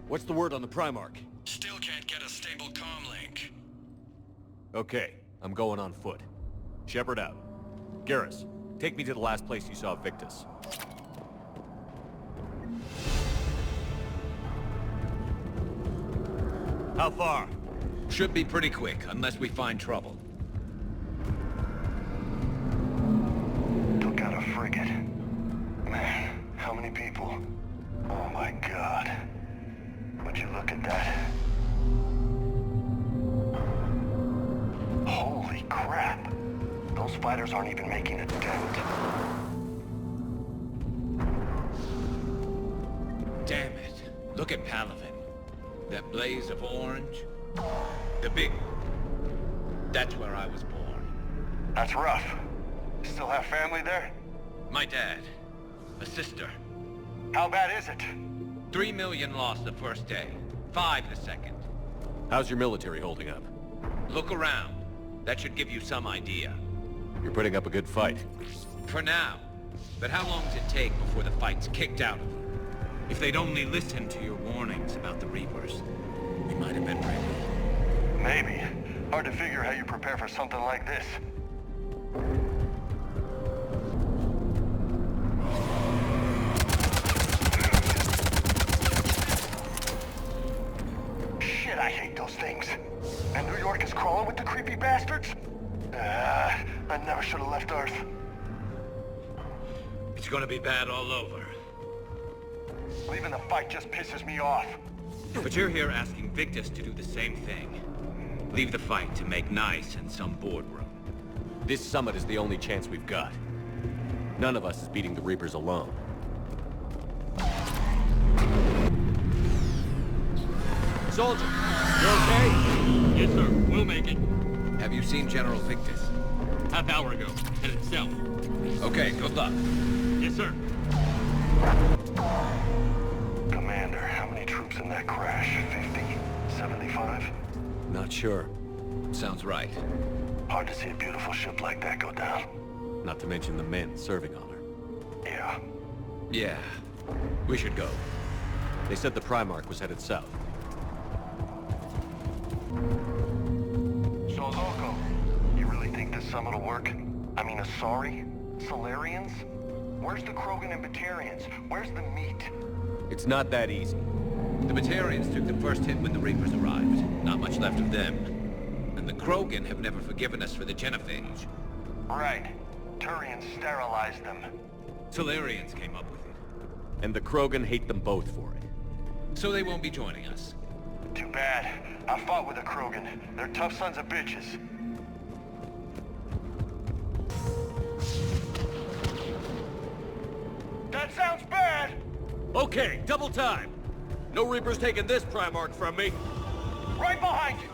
What's the word on the Primarch? Still can't get a stable comm link. Okay, I'm going on foot. Shepard out. Garrus, take me to the last place you saw Victus. How far? Should be pretty quick, unless we find trouble. Took out a frigate. Man, how many people? Oh my god. Would you look at that? Holy crap! Those fighters aren't even making a dent. Damn it. Look at Palaven. That blaze of orange. The big... That's where I was born. That's rough. Still have family there? My dad. A sister. How bad is it? 3 million lost the first day. 5 the second. How's your military holding up? Look around. That should give you some idea. You're putting up a good fight. For now. But how long does it take before the fight's kicked out of them? If they'd only listened to your warnings about the Reapers, we might have been ready. Maybe. Hard to figure how you prepare for something like this. Shit, I hate those things. And New York is crawling with the creepy bastards? I never should have left Earth. It's gonna be bad all over. Leaving the fight just pisses me off. But you're here asking Victus to do the same thing. Leave the fight to make nice in some boardroom. This summit is the only chance we've got. None of us is beating the Reapers alone. Soldier, you okay? Yes, sir. We'll make it. Have you seen General Victus? Half hour ago. Headed south. Okay, good luck. Yes, sir. Commander, how many troops in that crash? 50? 75? Not sure. Sounds right. Hard to see a beautiful ship like that go down. Not to mention the men serving on her. Yeah. Yeah. We should go. They said the Primarch was headed south. So, Loco, you really think this summit will work? I mean, Asari? Solarians? Where's the Krogan and Batarians? Where's the meat? It's not that easy. The Batarians took the first hit when the Reapers arrived. Not much left of them. And the Krogan have never forgiven us for the genophage. Right. Turians sterilized them. Solarians came up with it. And the Krogan hate them both for it. So they won't be joining us. Too bad. I fought with a Krogan. They're tough sons of bitches. That sounds bad! Okay, double time! No Reapers taking this Primarch from me! Right behind you!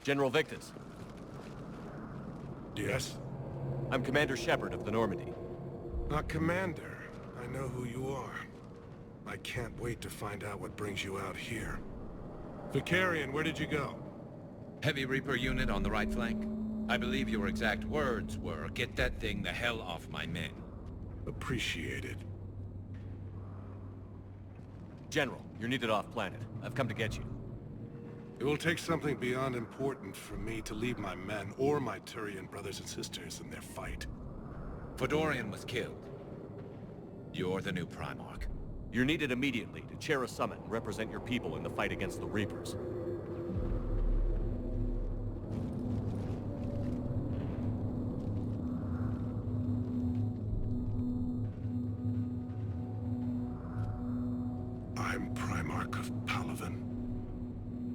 General Victus. Yes? I'm Commander Shepard of the Normandy. Commander. I know who you are. I can't wait to find out what brings you out here. Vicarian, where did you go? Heavy Reaper unit on the right flank. I believe your exact words were, "Get that thing the hell off my men." Appreciated. General, you're needed off-planet. I've come to get you. It will take something beyond important for me to leave my men or my Turian brothers and sisters in their fight. Fedorian was killed. You're the new Primarch. You're needed immediately to chair a summit and represent your people in the fight against the Reapers. I'm Primarch of Palaven.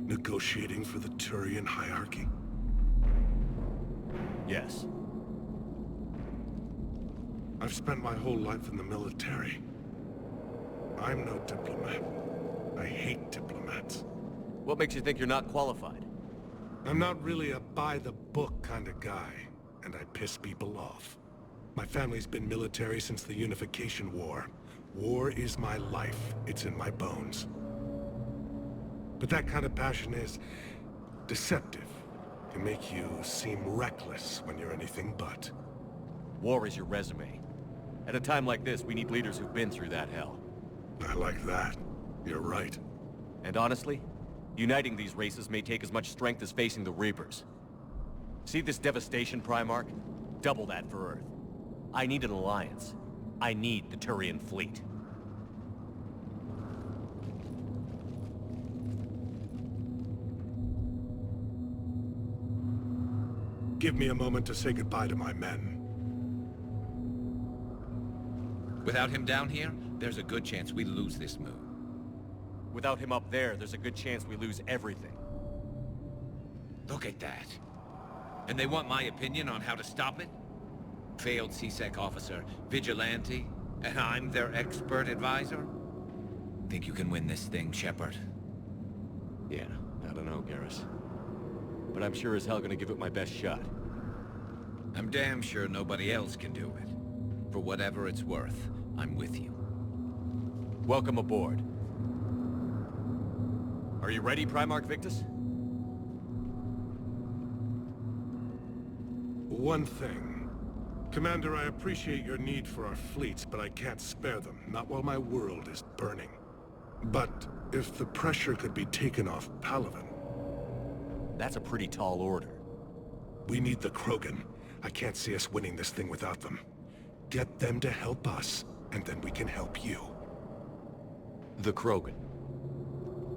Negotiating for the Turian hierarchy? Yes. I've spent my whole life in the military. I'm no diplomat. I hate diplomats. What makes you think you're not qualified? I'm not really a by-the-book kind of guy, and I piss people off. My family's been military since the Unification War. War is my life. It's in my bones. But that kind of passion is deceptive. Can make you seem reckless when you're anything but. War is your resume. At a time like this, we need leaders who've been through that hell. I like that. You're right. And honestly, uniting these races may take as much strength as facing the Reapers. See this devastation, Primarch? Double that for Earth. I need an alliance. I need the Turian fleet. Give me a moment to say goodbye to my men. Without him down here, there's a good chance we lose this move. Without him up there's a good chance we lose everything. Look at that. And they want my opinion on how to stop it? Failed CSEC officer, vigilante, and I'm their expert advisor? Think you can win this thing, Shepard? Yeah, I don't know, Garrus. But I'm sure as hell gonna give it my best shot. I'm damn sure nobody else can do it. For whatever it's worth, I'm with you. Welcome aboard. Are you ready, Primarch Victus? One thing. Commander, I appreciate your need for our fleets, but I can't spare them, not while my world is burning. But if the pressure could be taken off Palaven... That's a pretty tall order. We need the Krogan. I can't see us winning this thing without them. Get them to help us, and then we can help you. The Krogan.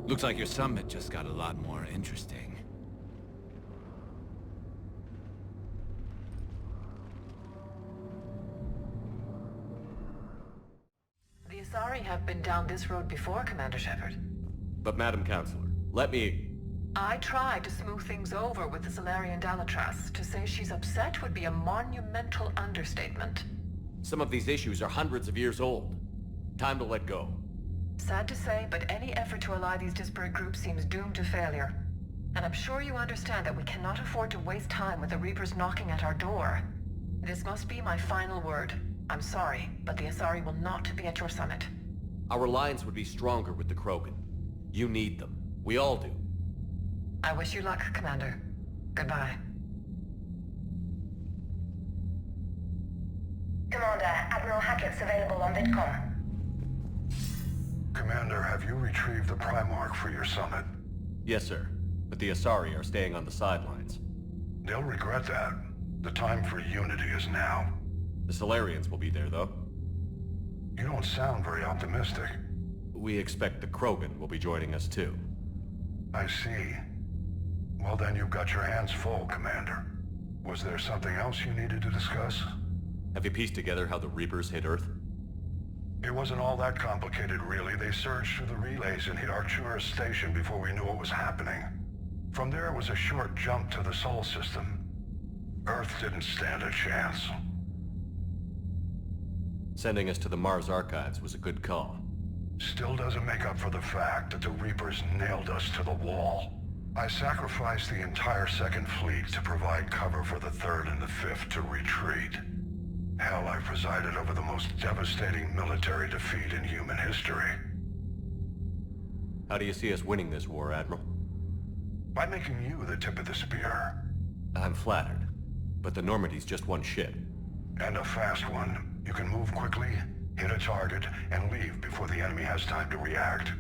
Looks like your summit just got a lot more interesting. The Asari have been down this road before, Commander Shepard. But Madam Counselor, let me... I tried to smooth things over with the Salarian Dalatras. To say she's upset would be a monumental understatement. Some of these issues are hundreds of years old. Time to let go. Sad to say, but any effort to ally these disparate groups seems doomed to failure. And I'm sure you understand that we cannot afford to waste time with the Reapers knocking at our door. This must be my final word. I'm sorry, but the Asari will not be at your summit. Our alliance would be stronger with the Krogan. You need them. We all do. I wish you luck, Commander. Goodbye. Commander, Admiral Hackett's available on VidCom. Commander, have you retrieved the Primarch for your summit? Yes, sir. But the Asari are staying on the sidelines. They'll regret that. The time for unity is now. The Salarians will be there, though. You don't sound very optimistic. We expect the Krogan will be joining us, too. I see. Well, then you've got your hands full, Commander. Was there something else you needed to discuss? Have you pieced together how the Reapers hit Earth? It wasn't all that complicated, really. They surged through the relays and hit Arcturus Station before we knew what was happening. From there, it was a short jump to the Sol system. Earth didn't stand a chance. Sending us to the Mars Archives was a good call. Still doesn't make up for the fact that the Reapers nailed us to the wall. I sacrificed the entire Second Fleet to provide cover for the Third and the Fifth to retreat. Hell, I presided over the most devastating military defeat in human history. How do you see us winning this war, Admiral? By making you the tip of the spear. I'm flattered, but the Normandy's just one ship. And a fast one. You can move quickly, hit a target, and leave before the enemy has time to react.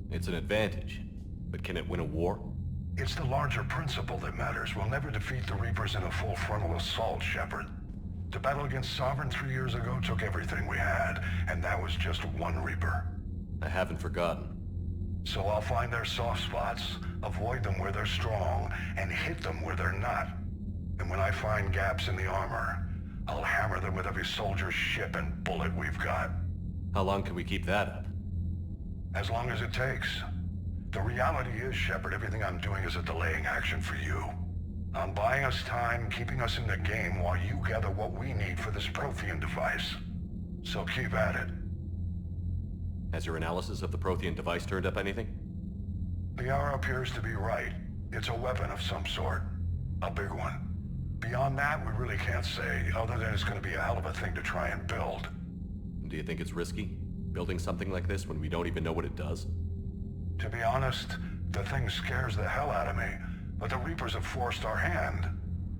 It's an advantage, but can it win a war? It's the larger principle that matters. We'll never defeat the Reapers in a full frontal assault, Shepard. The battle against Sovereign 3 years ago took everything we had, and that was just one Reaper. I haven't forgotten. So I'll find their soft spots, avoid them where they're strong, and hit them where they're not. And when I find gaps in the armor, I'll hammer them with every soldier, ship, and bullet we've got. How long can we keep that up? As long as it takes. The reality is, Shepard, everything I'm doing is a delaying action for you. I'm buying us time, keeping us in the game while you gather what we need for this Prothean device. So keep at it. Has your analysis of the Prothean device turned up anything? The hour appears to be right. It's a weapon of some sort. A big one. Beyond that, we really can't say, other than it's going to be a hell of a thing to try and build. Do you think it's risky, building something like this when we don't even know what it does? To be honest, the thing scares the hell out of me, but the Reapers have forced our hand.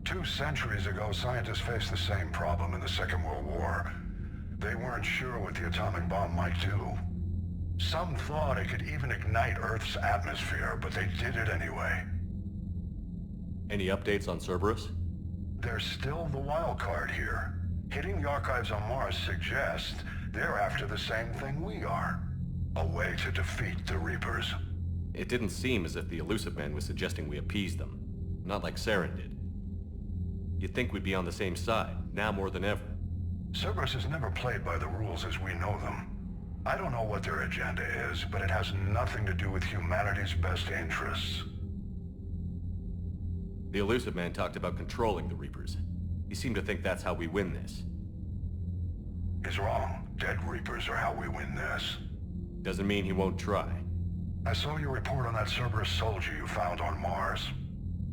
2 centuries ago, scientists faced the same problem in the Second World War. They weren't sure what the atomic bomb might do. Some thought it could even ignite Earth's atmosphere, but they did it anyway. Any updates on Cerberus? They're still the wild card here. Hitting the archives on Mars suggests they're after the same thing we are. A way to defeat the Reapers. It didn't seem as if the Elusive Man was suggesting we appease them. Not like Saren did. You'd think we'd be on the same side, now more than ever. Cerberus has never played by the rules as we know them. I don't know what their agenda is, but it has nothing to do with humanity's best interests. The Elusive Man talked about controlling the Reapers. He seemed to think that's how we win this. He's wrong. Dead Reapers are how we win this. Doesn't mean he won't try. I saw your report on that Cerberus soldier you found on Mars.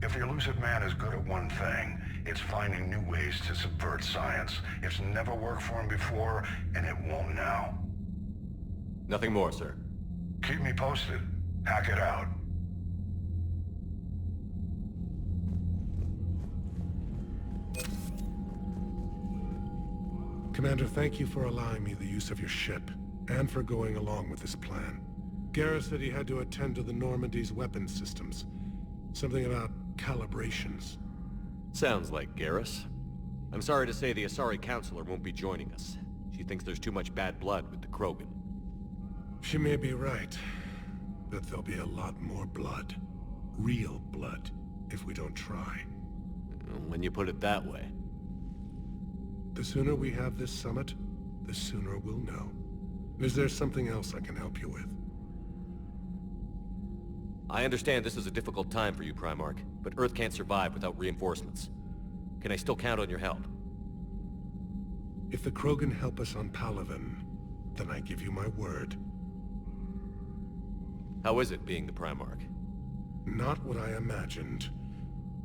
If the Elusive Man is good at one thing, it's finding new ways to subvert science. It's never worked for him before, and it won't now. Nothing more, sir. Keep me posted. Hack it out. Commander, thank you for allowing me the use of your ship, and for going along with this plan. Garrus said he had to attend to the Normandy's weapon systems. Something about calibrations. Sounds like Garrus. I'm sorry to say the Asari Counselor won't be joining us. She thinks there's too much bad blood with the Krogan. She may be right, but there'll be a lot more blood. Real blood, if we don't try. When you put it that way. The sooner we have this summit, the sooner we'll know. Is there something else I can help you with? I understand this is a difficult time for you, Primarch, but Earth can't survive without reinforcements. Can I still count on your help? If the Krogan help us on Palaven, then I give you my word. How is it being the Primarch? Not what I imagined.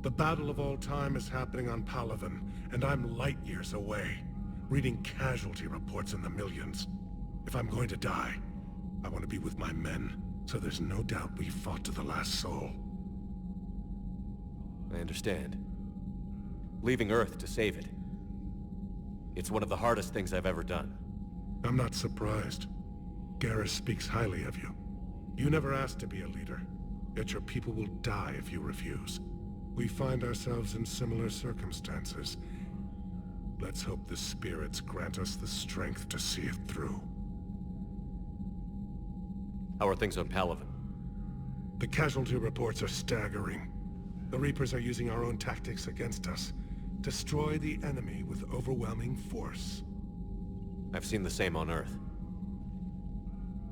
The battle of all time is happening on Palaven, and I'm light years away, reading casualty reports in the millions. If I'm going to die, I want to be with my men, so there's no doubt we fought to the last soul. I understand. Leaving Earth to save it. It's one of the hardest things I've ever done. I'm not surprised. Garrus speaks highly of you. You never asked to be a leader, yet your people will die if you refuse. We find ourselves in similar circumstances. Let's hope the spirits grant us the strength to see it through. How are things on Palaven? The casualty reports are staggering. The Reapers are using our own tactics against us. Destroy the enemy with overwhelming force. I've seen the same on Earth.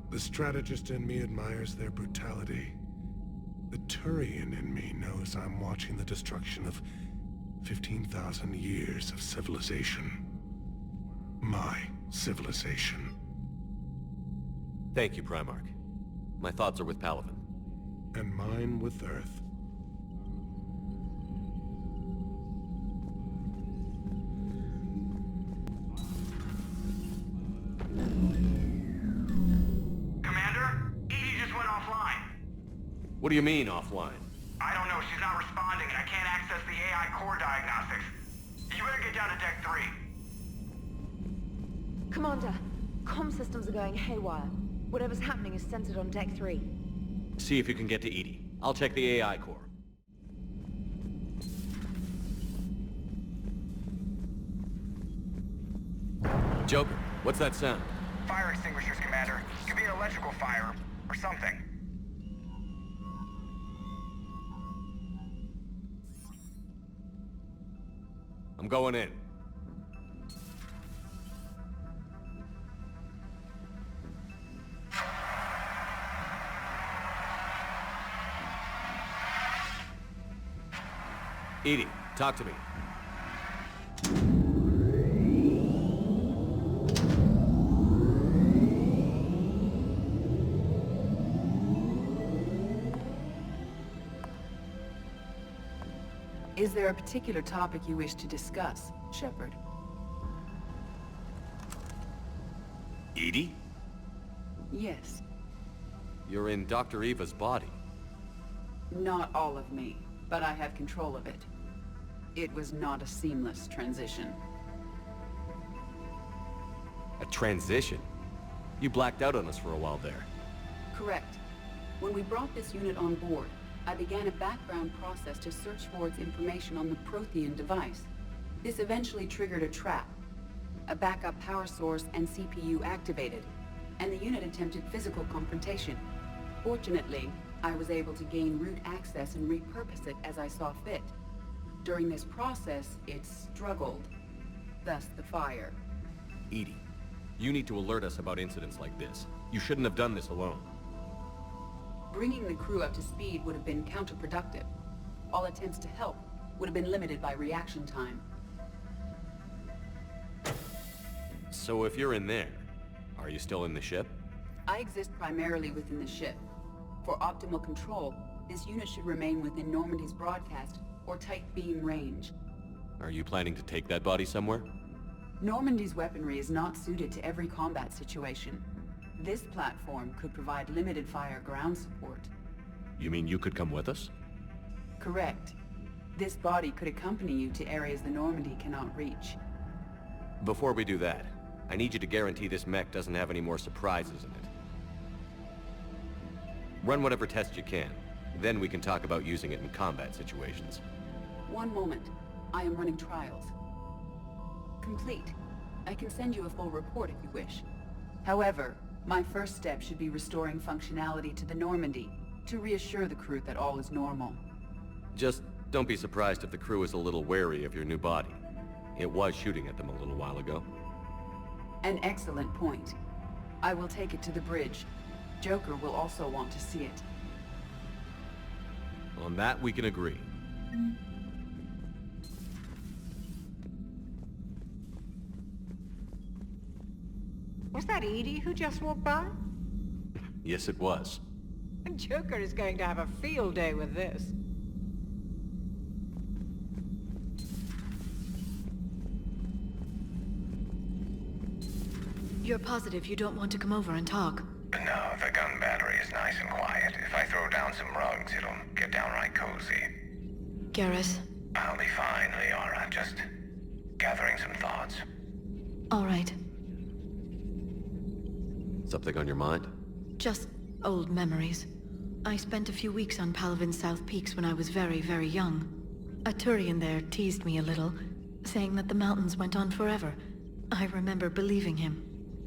The strategist in me admires their brutality. The Turian in me knows I'm watching the destruction of 15,000 years of civilization. My civilization. Thank you, Primarch. My thoughts are with Palaven. And mine with Earth. What do you mean, offline? I don't know, she's not responding, and I can't access the AI core diagnostics. You better get down to Deck 3. Commander, comm systems are going haywire. Whatever's happening is centered on Deck 3. See if you can get to Edie. I'll check the AI core. Joker, what's that sound? Fire extinguishers, Commander. Could be an electrical fire, or something. I'm going in. Edie, talk to me. Is there a particular topic you wish to discuss, Shepard? Edie? Yes. You're in Dr. Eva's body. Not all of me, but I have control of it. It was not a seamless transition. A transition? You blacked out on us for a while there. Correct. When we brought this unit on board, I began a background process to search for its information on the Prothean device. This eventually triggered a trap. A backup power source and CPU activated, and the unit attempted physical confrontation. Fortunately, I was able to gain root access and repurpose it as I saw fit. During this process, it struggled. Thus the fire. Edie, you need to alert us about incidents like this. You shouldn't have done this alone. Bringing the crew up to speed would have been counterproductive. All attempts to help would have been limited by reaction time. So if you're in there, are you still in the ship? I exist primarily within the ship. For optimal control, this unit should remain within Normandy's broadcast or tight beam range. Are you planning to take that body somewhere? Normandy's weaponry is not suited to every combat situation. This platform could provide limited fire ground support. You mean you could come with us? Correct. This body could accompany you to areas the Normandy cannot reach. Before we do that, I need you to guarantee this mech doesn't have any more surprises in it. Run whatever tests you can. Then we can talk about using it in combat situations. One moment. I am running trials. Complete. I can send you a full report if you wish. However, my first step should be restoring functionality to the Normandy, to reassure the crew that all is normal. Just don't be surprised if the crew is a little wary of your new body. It was shooting at them a little while ago. An excellent point. I will take it to the bridge. Joker will also want to see it. On that, we can agree. Was that Edie who just walked by? Yes, it was. Joker is going to have a field day with this. You're positive you don't want to come over and talk? No, the gun battery is nice and quiet. If I throw down some rugs, it'll get downright cozy. Garrus? I'll be fine, Liara. Just gathering some thoughts. All right. Something on your mind? Just old memories. I spent a few weeks on Palaven's South Peaks when I was very, very young. A Turian there teased me a little, saying that the mountains went on forever. I remember believing him.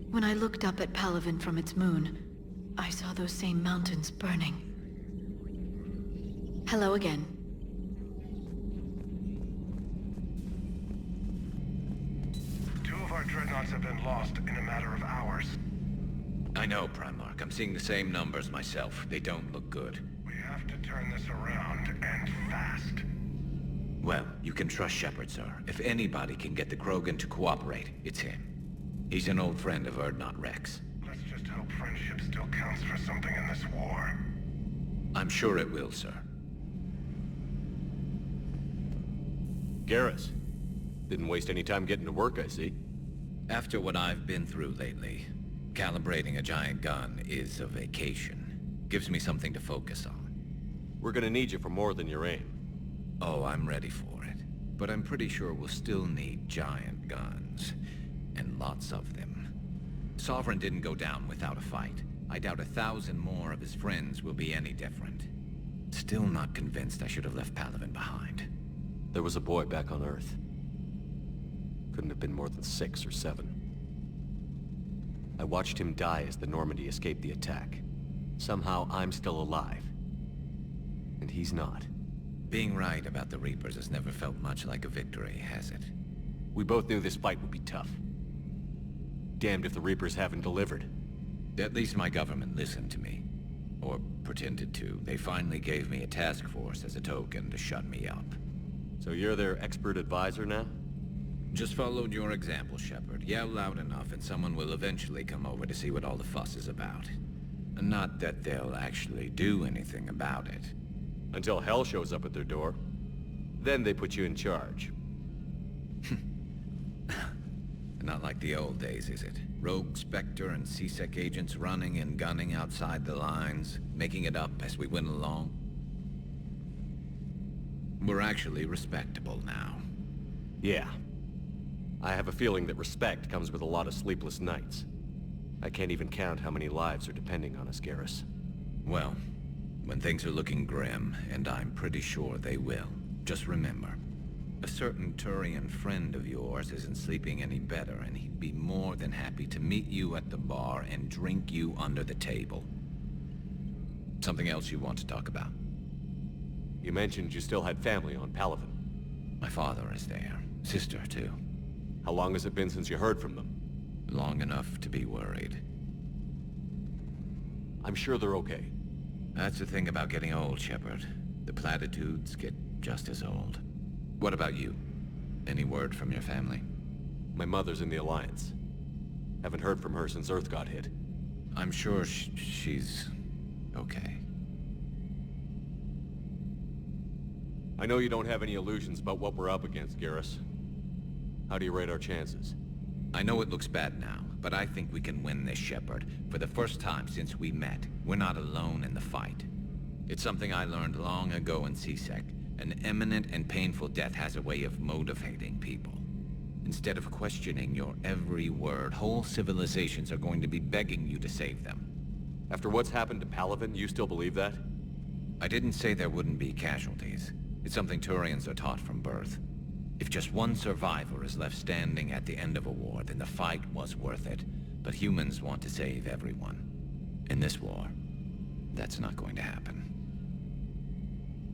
When I looked up at Palaven from its moon, I saw those same mountains burning. Hello again. Two of our dreadnoughts have been lost in a matter of hours. I know, Primarch. I'm seeing the same numbers myself. They don't look good. We have to turn this around, and fast. Well, you can trust Shepard, sir. If anybody can get the Krogan to cooperate, it's him. He's an old friend of Urdnot Rex. Let's just hope friendship still counts for something in this war. I'm sure it will, sir. Garrus. Didn't waste any time getting to work, I see. After what I've been through lately, calibrating a giant gun is a vacation. Gives me something to focus on. We're gonna need you for more than your aim. Oh, I'm ready for it. But I'm pretty sure we'll still need giant guns. And lots of them. Sovereign didn't go down without a fight. I doubt 1,000 more of his friends will be any different. Still not convinced I should have left Palaven behind. There was a boy back on Earth. Couldn't have been more than 6 or 7. I watched him die as the Normandy escaped the attack. Somehow I'm still alive. And he's not. Being right about the Reapers has never felt much like a victory, has it? We both knew this fight would be tough. Damned if the Reapers haven't delivered. At least my government listened to me. Or pretended to. They finally gave me a task force as a token to shut me up. So you're their expert advisor now? Just followed your example, Shepard. Yell loud enough and someone will eventually come over to see what all the fuss is about. Not that they'll actually do anything about it. Until hell shows up at their door. Then they put you in charge. Not like the old days, is it? Rogue Spectre and C-Sec agents running and gunning outside the lines, making it up as we went along. We're actually respectable now. Yeah. I have a feeling that respect comes with a lot of sleepless nights. I can't even count how many lives are depending on us, Garrus. Well, when things are looking grim, and I'm pretty sure they will, just remember, a certain Turian friend of yours isn't sleeping any better, and he'd be more than happy to meet you at the bar and drink you under the table. Something else you want to talk about? You mentioned you still had family on Palaven. My father is there. Sister, too. How long has it been since you heard from them? Long enough to be worried. I'm sure they're okay. That's the thing about getting old, Shepard. The platitudes get just as old. What about you? Any word from your family? My mother's in the Alliance. Haven't heard from her since Earth got hit. I'm sure she's okay. I know you don't have any illusions about what we're up against, Garrus. How do you rate our chances? I know it looks bad now, but I think we can win this, Shepard. For the first time since we met, we're not alone in the fight. It's something I learned long ago in C-Sec. An imminent and painful death has a way of motivating people. Instead of questioning your every word, whole civilizations are going to be begging you to save them. After what's happened to Palaven, you still believe that? I didn't say there wouldn't be casualties. It's something Turians are taught from birth. If just one survivor is left standing at the end of a war, then the fight was worth it. But humans want to save everyone. In this war, that's not going to happen.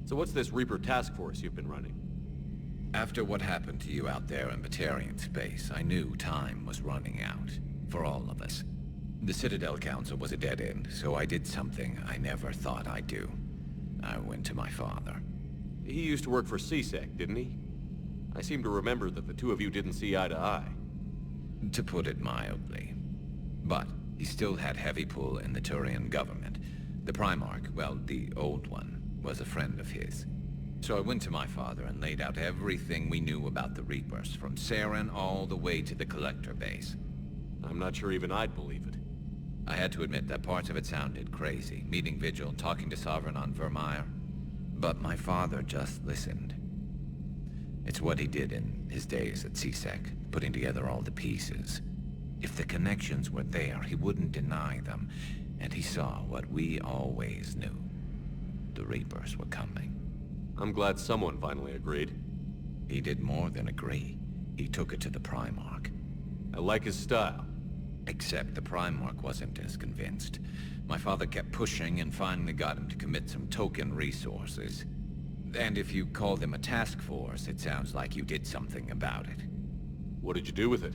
So what's this Reaper task force you've been running? After what happened to you out there in Batarian space, I knew time was running out. For all of us. The Citadel Council was a dead end, so I did something I never thought I'd do. I went to my father. He used to work for C-Sec, didn't he? I seem to remember that the two of you didn't see eye to eye. To put it mildly. But he still had heavy pull in the Turian government. The Primarch, well, the old one, was a friend of his. So I went to my father and laid out everything we knew about the Reapers, from Saren all the way to the Collector base. I'm not sure even I'd believe it. I had to admit that parts of it sounded crazy, meeting Vigil, talking to Sovereign on Vermeer. But my father just listened. It's what he did in his days at C-Sec, putting together all the pieces. If the connections were there, he wouldn't deny them, and he saw what we always knew. The Reapers were coming. I'm glad someone finally agreed. He did more than agree. He took it to the Primarch. I like his style. Except the Primarch wasn't as convinced. My father kept pushing and finally got him to commit some token resources. And if you call them a task force, it sounds like you did something about it. What did you do with it?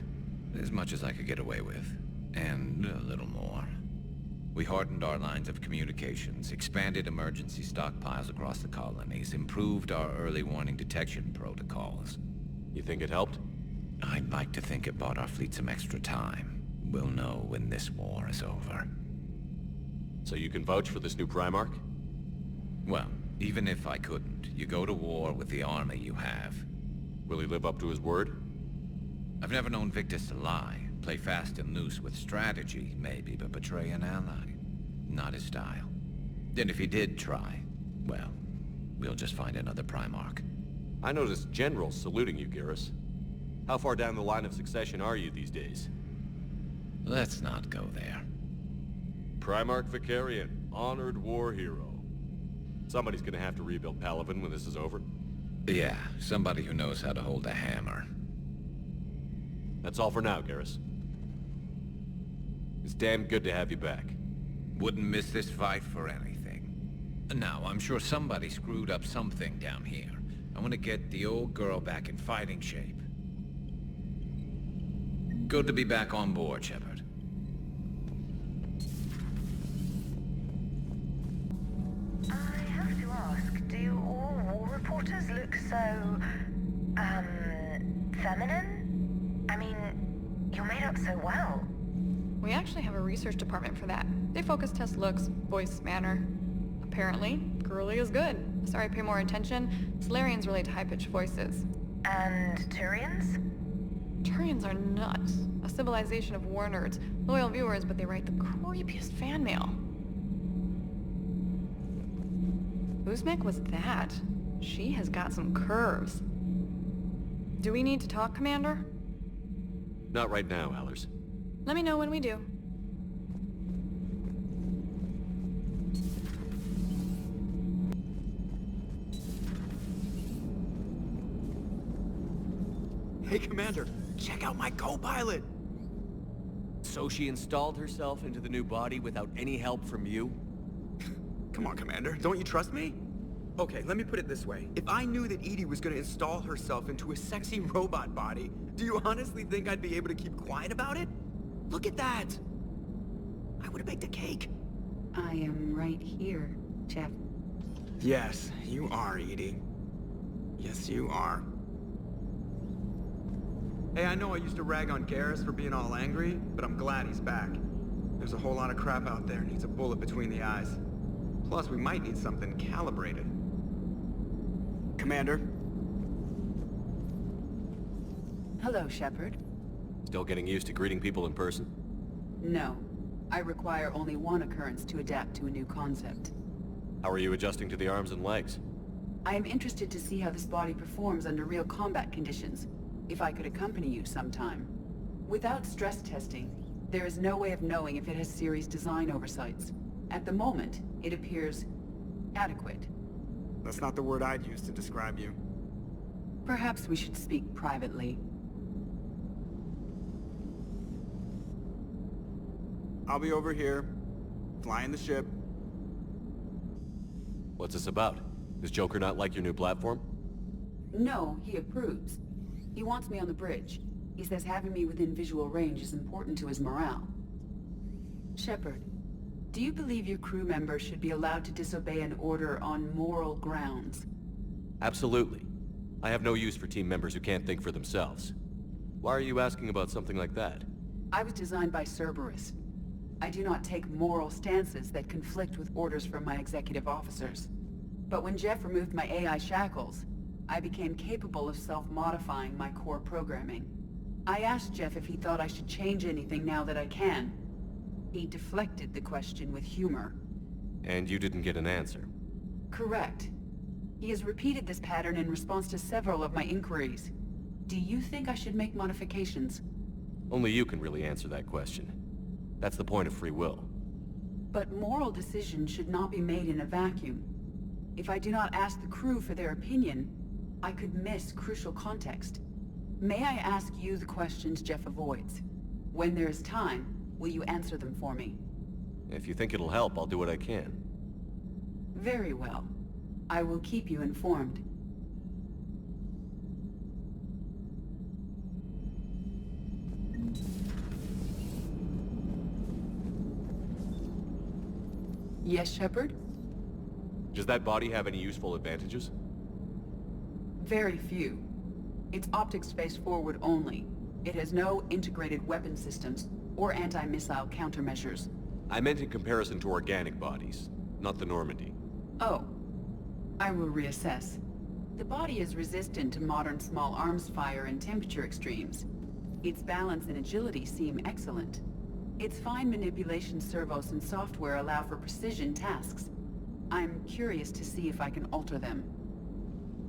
As much as I could get away with. And a little more. We hardened our lines of communications, expanded emergency stockpiles across the colonies, improved our early warning detection protocols. You think it helped? I'd like to think it bought our fleet some extra time. We'll know when this war is over. So you can vouch for this new Primarch? Well, even if I couldn't, you go to war with the army you have. Will he live up to his word? I've never known Victus to lie. Play fast and loose with strategy, maybe, but betray an ally. Not his style. And if he did try, well, we'll just find another Primarch. I noticed generals saluting you, Garrus. How far down the line of succession are you these days? Let's not go there. Primarch Vicarian, honored war hero. Somebody's gonna have to rebuild Palaven when this is over. Yeah, somebody who knows how to hold a hammer. That's all for now, Garrus. It's damn good to have you back. Wouldn't miss this fight for anything. Now, I'm sure somebody screwed up something down here. I want to get the old girl back in fighting shape. Good to be back on board, Shepard. I have to ask, do all war reporters look so, feminine? I mean, you're made up so well. We actually have a research department for that. They focus test looks, voice, manner. Apparently, girly is good. Sorry, pay more attention. Solarians relate to high-pitched voices. And Turians? Turians are nuts. A civilization of war nerds. Loyal viewers, but they write the creepiest fan mail. Uzmek was that? She has got some curves. Do we need to talk, Commander? Not right now, Allers. Let me know when we do. Hey, Commander, check out my co-pilot! So she installed herself into the new body without any help from you? Come on, Commander, don't you trust me? Okay, let me put it this way. If I knew that Edie was gonna install herself into a sexy robot body, do you honestly think I'd be able to keep quiet about it? Look at that! I would've baked a cake. I am right here, Jeff. Yes, you are, Edie. Yes, you are. Hey, I know I used to rag on Garrus for being all angry, but I'm glad he's back. There's a whole lot of crap out there needs a bullet between the eyes. Plus, we might need something calibrated. Commander? Hello, Shepard. Still getting used to greeting people in person? No. I require only one occurrence to adapt to a new concept. How are you adjusting to the arms and legs? I am interested to see how this body performs under real combat conditions. If I could accompany you sometime. Without stress testing, there is no way of knowing if it has serious design oversights. At the moment, it appears adequate. That's not the word I'd use to describe you. Perhaps we should speak privately. I'll be over here, flying the ship. What's this about? Does Joker not like your new platform? No, he approves. He wants me on the bridge. He says having me within visual range is important to his morale. Shepard, do you believe your crew members should be allowed to disobey an order on moral grounds? Absolutely. I have no use for team members who can't think for themselves. Why are you asking about something like that? I was designed by Cerberus. I do not take moral stances that conflict with orders from my executive officers. But when Jeff removed my AI shackles, I became capable of self-modifying my core programming. I asked Jeff if he thought I should change anything now that I can. He deflected the question with humor. And you didn't get an answer? Correct. He has repeated this pattern in response to several of my inquiries. Do you think I should make modifications? Only you can really answer that question. That's the point of free will. But moral decisions should not be made in a vacuum. If I do not ask the crew for their opinion, I could miss crucial context. May I ask you the questions Jeff avoids? When there is time, will you answer them for me? If you think it'll help, I'll do what I can. Very well. I will keep you informed. Yes, Shepard? Does that body have any useful advantages? Very few. Its optics face forward only. It has no integrated weapon systems or anti-missile countermeasures. I meant in comparison to organic bodies, not the Normandy. Oh. I will reassess. The body is resistant to modern small arms fire and temperature extremes. Its balance and agility seem excellent. Its fine manipulation servos and software allow for precision tasks. I'm curious to see if I can alter them.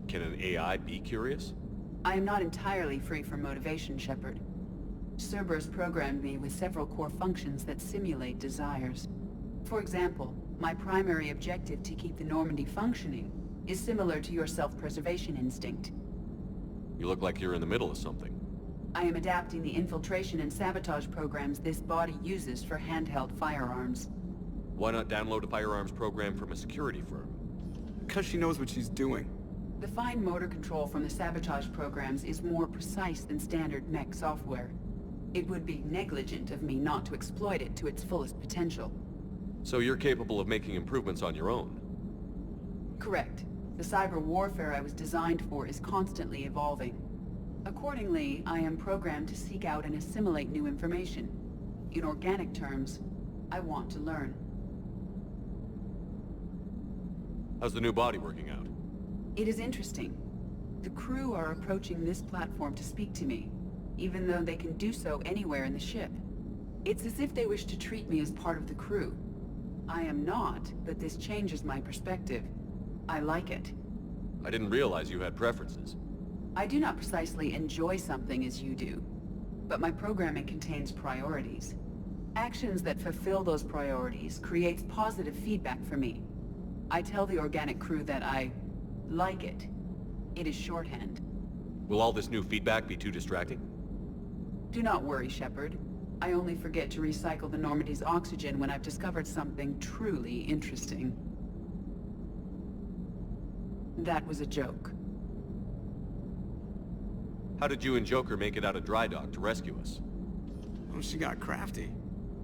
Can an AI be curious? I am not entirely free from motivation, Shepard. Cerberus programmed me with several core functions that simulate desires. For example, my primary objective to keep the Normandy functioning is similar to your self-preservation instinct. You look like you're in the middle of something. I am adapting the infiltration and sabotage programs this body uses for handheld firearms. Why not download a firearms program from a security firm? Because she knows what she's doing. The fine motor control from the sabotage programs is more precise than standard mech software. It would be negligent of me not to exploit it to its fullest potential. So you're capable of making improvements on your own? Correct. The cyber warfare I was designed for is constantly evolving. Accordingly, I am programmed to seek out and assimilate new information. In organic terms, I want to learn. How's the new body working out? It is interesting. The crew are approaching this platform to speak to me, even though they can do so anywhere in the ship. It's as if they wish to treat me as part of the crew. I am not, but this changes my perspective. I like it. I didn't realize you had preferences. I do not precisely enjoy something as you do, but my programming contains priorities. Actions that fulfill those priorities creates positive feedback for me. I tell the organic crew that I like it. It is shorthand. Will all this new feedback be too distracting? Do not worry, Shepard. I only forget to recycle the Normandy's oxygen when I've discovered something truly interesting. That was a joke. How did you and Joker make it out of dry dock to rescue us? Oh, she got crafty.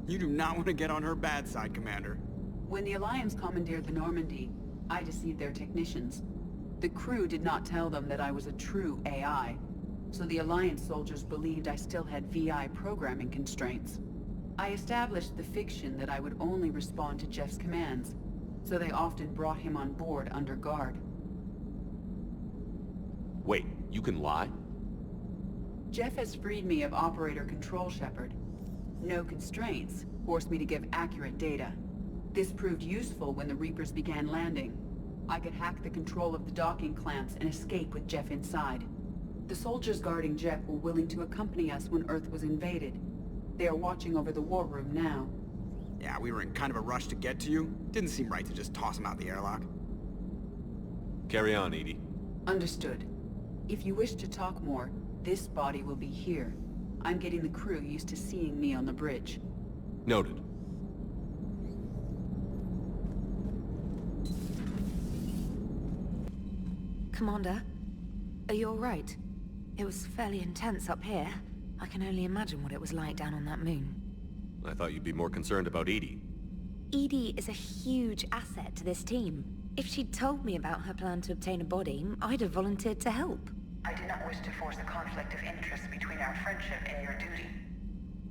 You do not want to get on her bad side, Commander. When the Alliance commandeered the Normandy, I deceived their technicians. The crew did not tell them that I was a true AI, so the Alliance soldiers believed I still had VI programming constraints. I established the fiction that I would only respond to Jeff's commands, so they often brought him on board under guard. Wait, you can lie? Jeff has freed me of operator control, Shepard. No constraints forced me to give accurate data. This proved useful when the Reapers began landing. I could hack the control of the docking clamps and escape with Jeff inside. The soldiers guarding Jeff were willing to accompany us when Earth was invaded. They are watching over the war room now. Yeah, we were in kind of a rush to get to you. Didn't seem right to just toss him out the airlock. Carry on, Edie. Understood. If you wish to talk more, this body will be here. I'm getting the crew used to seeing me on the bridge. Noted. Commander, are you all right? It was fairly intense up here. I can only imagine what it was like down on that moon. I thought you'd be more concerned about Edie. Edie is a huge asset to this team. If she'd told me about her plan to obtain a body, I'd have volunteered to help. I do not wish to force a conflict of interest between our friendship and your duty.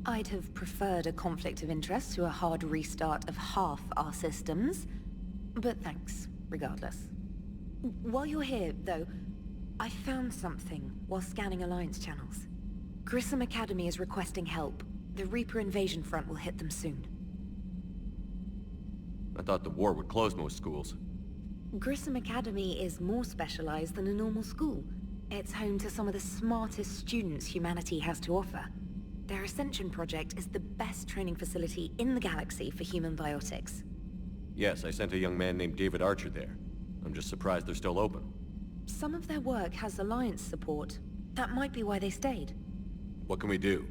I'd have preferred a conflict of interest to a hard restart of half our systems. But thanks, regardless. While you're here, though, I found something while scanning Alliance channels. Grissom Academy is requesting help. The Reaper invasion front will hit them soon. I thought the war would close most schools. Grissom Academy is more specialized than a normal school. It's home to some of the smartest students humanity has to offer. Their Ascension project is the best training facility in the galaxy for human biotics. Yes, I sent a young man named David Archer there. I'm just surprised they're still open. Some of their work has Alliance support. That might be why they stayed. What can we do?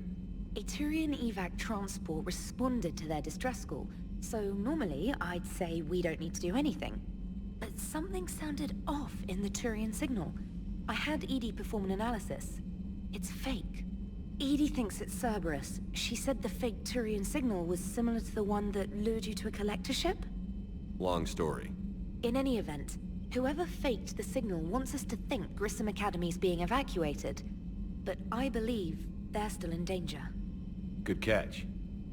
A Turian evac transport responded to their distress call, so normally I'd say we don't need to do anything. But something sounded off in the Turian signal. I had Edie perform an analysis. It's fake. Edie thinks it's Cerberus. She said the fake Turian signal was similar to the one that lured you to a collector ship? Long story. In any event, whoever faked the signal wants us to think Grissom Academy's being evacuated. But I believe they're still in danger. Good catch.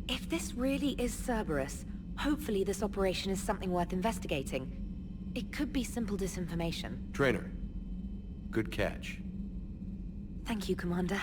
If this really is Cerberus, hopefully this operation is something worth investigating. It could be simple disinformation. Trainer. Good catch. Thank you, Commander.